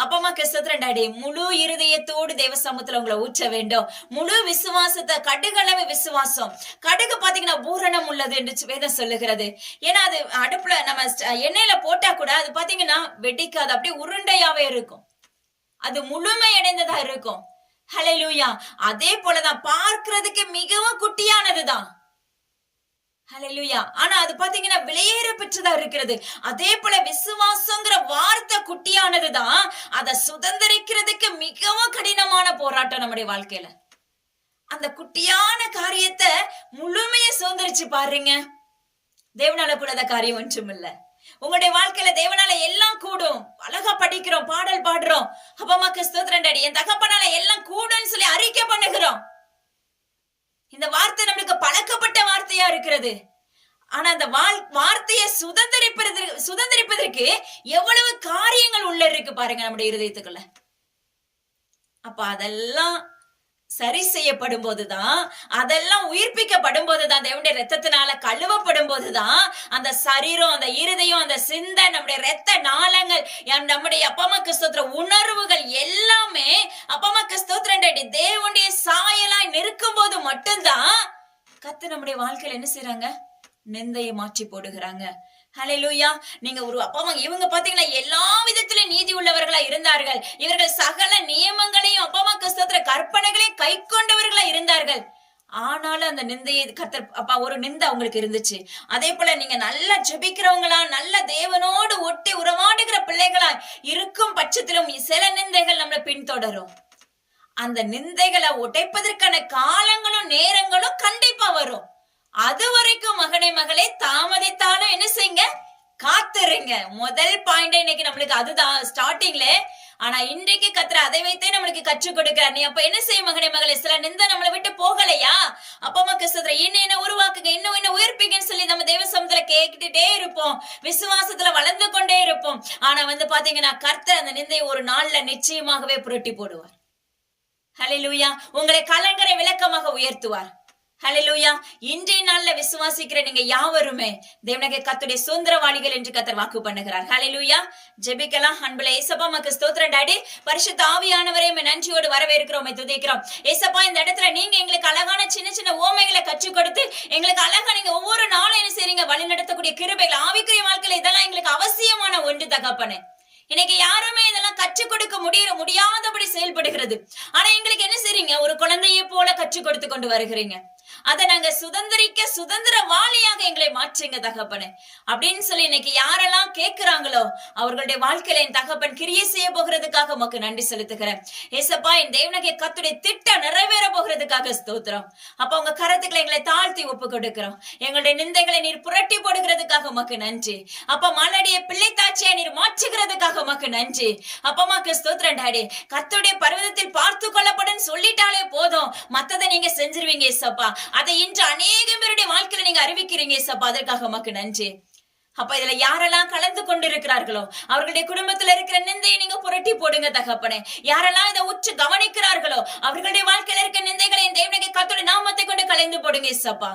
Speaker 1: அப்பமா கிறிஸ்தத்திரன் டாடி முழு இருதயத்தோடு தேவ சமூகத்துல உங்களை ஊற்ற வேண்டும். முழு விசுவாசத்தை, கடுகளவு விசுவாசம். கடுகு பாத்தீங்கன்னா பூரணம் உள்ளது என்று வேதம் சொல்லுகிறது. ஏன்னா அது அடுப்புல நம்ம எண்ணெயில போட்டா கூட அது பாத்தீங்கன்னா வெடிக்காது, அப்படியே உருண்டையாவே இருக்கும். அது முழுமை அடைந்ததா இருக்கும். ஹல்லேலூயா. அதே போலதான் பார்க்கிறதுக்கு மிகவும் குட்டியானதுதான். ஹல்லேலூயா. ஆனா அது பாத்தீங்கன்னா விலையேற பெற்றதா இருக்கிறது. அதே போல விசுவாசங்கிற வார்த்தை குட்டியானதுதான், அதை சுதந்திரிக்கிறதுக்கு மிகவும் கடினமான போராட்டம் நம்முடைய வாழ்க்கையில. அந்த குட்டியான காரியத்தை முழுமைய சுதந்திரிச்சு பாருங்க. தேவனால கூடாத காரியம் ஒன்றும் இல்ல. உங்களுடைய வாழ்க்கையில தேவனால எல்லாம் கூடும். அழகா படிக்கிறோம், பாடல் பாடுறோம், அப்பமாக்கு ஸ்தோத்திரம் டாடி, என் தகப்பனால எல்லாம் கூடும்னு சொல்லி அறிக்கை பண்ணுகிறோம். இந்த வார்த்தை நம்மளுக்கு பழக்கப்பட்ட வார்த்தையா இருக்கிறது. ஆனா அந்த வார்த்தையை சுதந்திரிப்பதற்கு எவ்வளவு காரியங்கள் உள்ள இருக்கு பாருங்க நம்முடைய இருதயத்துக்குள்ள. அப்ப அதெல்லாம் சரி செய்யப்படும் போதுதான், அதெல்லாம் உயிர்ப்பிக்கப்படும் போதுதான், தேவனுடைய ரத்தத்தினால கழுவப்படும் போதுதான் அந்த சரீரம், அந்த இருதயம், அந்த சிந்தை, நம்முடைய ரத்த நாளங்கள், நம்முடைய அப்பமாக்கு ஸ்தோத்திர உணர்வுகள் எல்லாமே அப்பமாக்கு ஸ்தோத்திரம் தேவனுடைய சாயலாய் நிற்கும் போது மட்டும்தான் கர்த்தர் நம்முடைய வாழ்க்கையில என்ன செய்றாங்க, நிந்தையை மாற்றி போடுகிறாங்க. ஹல்லேலூயா. நீங்க ஒரு அப்பமா இவங்க பாத்தீங்கன்னா எல்லா விதத்திலும் நீதி உள்ளவர்களா இருந்தார்கள். இவர்கள் சகல நியமங்களையும் அப்பமாக்கு ஸ்தோத்திர கற்பனைகளையும் கை கொண்டவர்களா இருந்தார்கள். ஆனாலும் அந்த நிந்தையை கர்த்தர் அப்பா ஒரு நிந்தை அவங்களுக்கு இருந்துச்சு. அதே போல நீங்க நல்லா ஜெபிக்கிறவங்களா, நல்ல தேவனோடு ஒட்டி உறவாடுகிற பிள்ளைகளா இருக்கும் பட்சத்திலும் சில நிந்தைகள் நம்மளை பின்தொடரும். அந்த நிந்தைகளை உடைப்பதற்கான காலங்களும் நேரங்களும் கண்டிப்பா வரும். அது வரைக்கும் மகனே மகளே தாமதித்தாலும் என்ன செய்யுங்க, காத்துருங்க. முதல் பாயிண்ட் இன்னைக்கு நம்மளுக்கு அதுதான் ஸ்டார்டிங்ல. ஆனா இன்றைக்கு கர்த்தர் அதை வைத்தே நம்மளுக்கு கற்றுக் கொடுக்கிறார். நீ அப்ப என்ன செய்ய மகனே மகளே, சில நிந்தை நம்மளை விட்டு போகலையா, அப்பமா கிறிஸ்தவரை என்ன உருவாக்குங்க, இன்னும் என்ன உயிர்ப்பிங்கன்னு சொல்லி நம்ம தேவ சமூகத்துல கேட்டுட்டே இருப்போம், விசுவாசத்துல வளர்ந்து கொண்டே இருப்போம். ஆனா பாத்தீங்கன்னா கர்த்தர் அந்த நிந்தையை ஒரு நாள்ல நிச்சயமாகவே புரட்டி போடுவார். ஹல்லேலூயா. உங்களை கலங்கரை விளக்கமாக உயர்த்துவார். ஹல்லேலூயா. இன்றைய நாள்ல விசுவாசிக்கிற நீங்க யாவருமே தேவனுடைய கர்த்தருடைய சுதந்திரவாளிகள் என்று கர்த்தர் வாக்கு பண்ணுகிறார். ஹல்லேலூயா. ஜெபிக்கலாம். அன்புள்ள ஏசப்பா உமக்கு ஸ்தோத்திரம் டாடி. பரிசுத்த ஆவியானவரே உம்மை நன்றியோடு வரவேற்கிறோம், துதிக்கிறோம். ஏசப்பா இந்த இடத்துல நீங்க எங்களுக்கு அழகான சின்ன சின்ன ஓமைகளை கற்றுக் கொடுத்து எங்களுக்கு அழகா நீங்க ஒவ்வொரு நாளும் என்ன செய்றீங்க, வழி நடத்தக்கூடிய கிருபைகள், ஆவிக்குரிய வாழ்க்கையில இதெல்லாம் எங்களுக்கு அவசியமான ஒன்று தகப்பனே. இன்னைக்கு யாருமே இதெல்லாம் கற்றுக் கொடுக்க முடியாதபடி செயல்படுகிறது. ஆனா எங்களுக்கு என்ன செய்றீங்க, ஒரு குழந்தையை போல கற்றுக் கொடுத்து கொண்டு வருகிறீங்க. அதை நாங்க சுதந்திரவாளியாக எங்களை மாற்றுங்க தகப்பனே அப்படின்னு சொல்லி இன்னைக்கு யாரெல்லாம் கேட்கிறாங்களோ அவர்களுடைய வாழ்க்கையில என் தகப்பன் கிரியை செய்ய போகிறதுக்காக உமக்கு நன்றி செலுத்துகிறேன். ஏசப்பா என் தேவனுடைய கர்த்தருடைய திட்டம் நிறைவேற போகிறதுக்காக ஸ்தோத்திரம். அப்ப உங்க கரத்துக்களை எங்களை தாழ்த்தி ஒப்பு கொடுக்கிறோம். எங்களுடைய நிந்தைகளை நீர் புரட்டி போடுகிறதுக்காக உமக்கு நன்றி. அப்ப மலடிய பிள்ளை தாட்சியை நீர் மாற்றுகிறதுக்காக உமக்கு நன்றி. அப்பமாக்கு ஸ்தோத்திரம் டாடி. கர்த்தருடைய பர்வதத்தில் பார்த்து கொள்ளப்படும் சொல்லிட்டாலே போதும், மத்ததை நீங்க செஞ்சிருவீங்க ஏசப்பா. அதை இன்று அநேக பேருடைய வாழ்க்கையில நீங்க அறிவிக்கிறீங்க ஏசப்பா, அதற்காக உமக்கு நன்றி. அப்ப இதுல யாரெல்லாம் கலந்து கொண்டிருக்கிறார்களோ அவர்களுடைய குடும்பத்துல இருக்கிற நிந்தையை நீங்க புரட்டி போடுங்க தகப்பனே. யாரெல்லாம் இதை உற்று கவனிக்கிறார்களோ அவர்களுடைய வாழ்க்கையில இருக்க நிந்தைகளை தேவனுடைய கர்த்தருடைய நாமத்தை கொண்டு கலைந்து போடுங்க ஏசப்பா.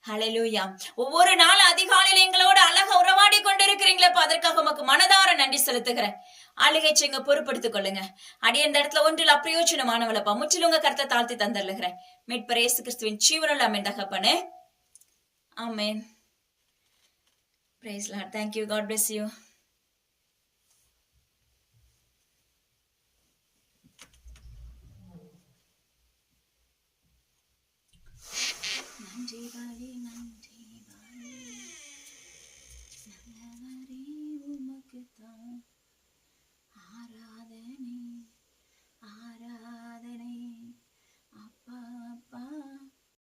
Speaker 1: ஹல்லேலூயா. ஒவ்வொரு நாள் அதிகாலையில எங்களோட அழகா உறவாடி கொண்டிருக்கிறீங்களப்பா, அதற்காக உமக்கு மனதார நன்றி செலுத்துகிறேன். ஆளுகை செய்யுங்க, பொறுப்படுத்திக் கொள்ளுங்க. அடி இந்த இடத்துல ஒன்றில் அப்பிரயோஜனமானவளப்பா, முற்றிலும் உங்க கருத்தை தாழ்த்தி தந்துடுகிறேன். மீட்பர் இயேசு கிறிஸ்துவின் ஜீவனுள்ள ஆமென் தகப்பனே. ஆமென். Praise Lord. Thank you. God bless you.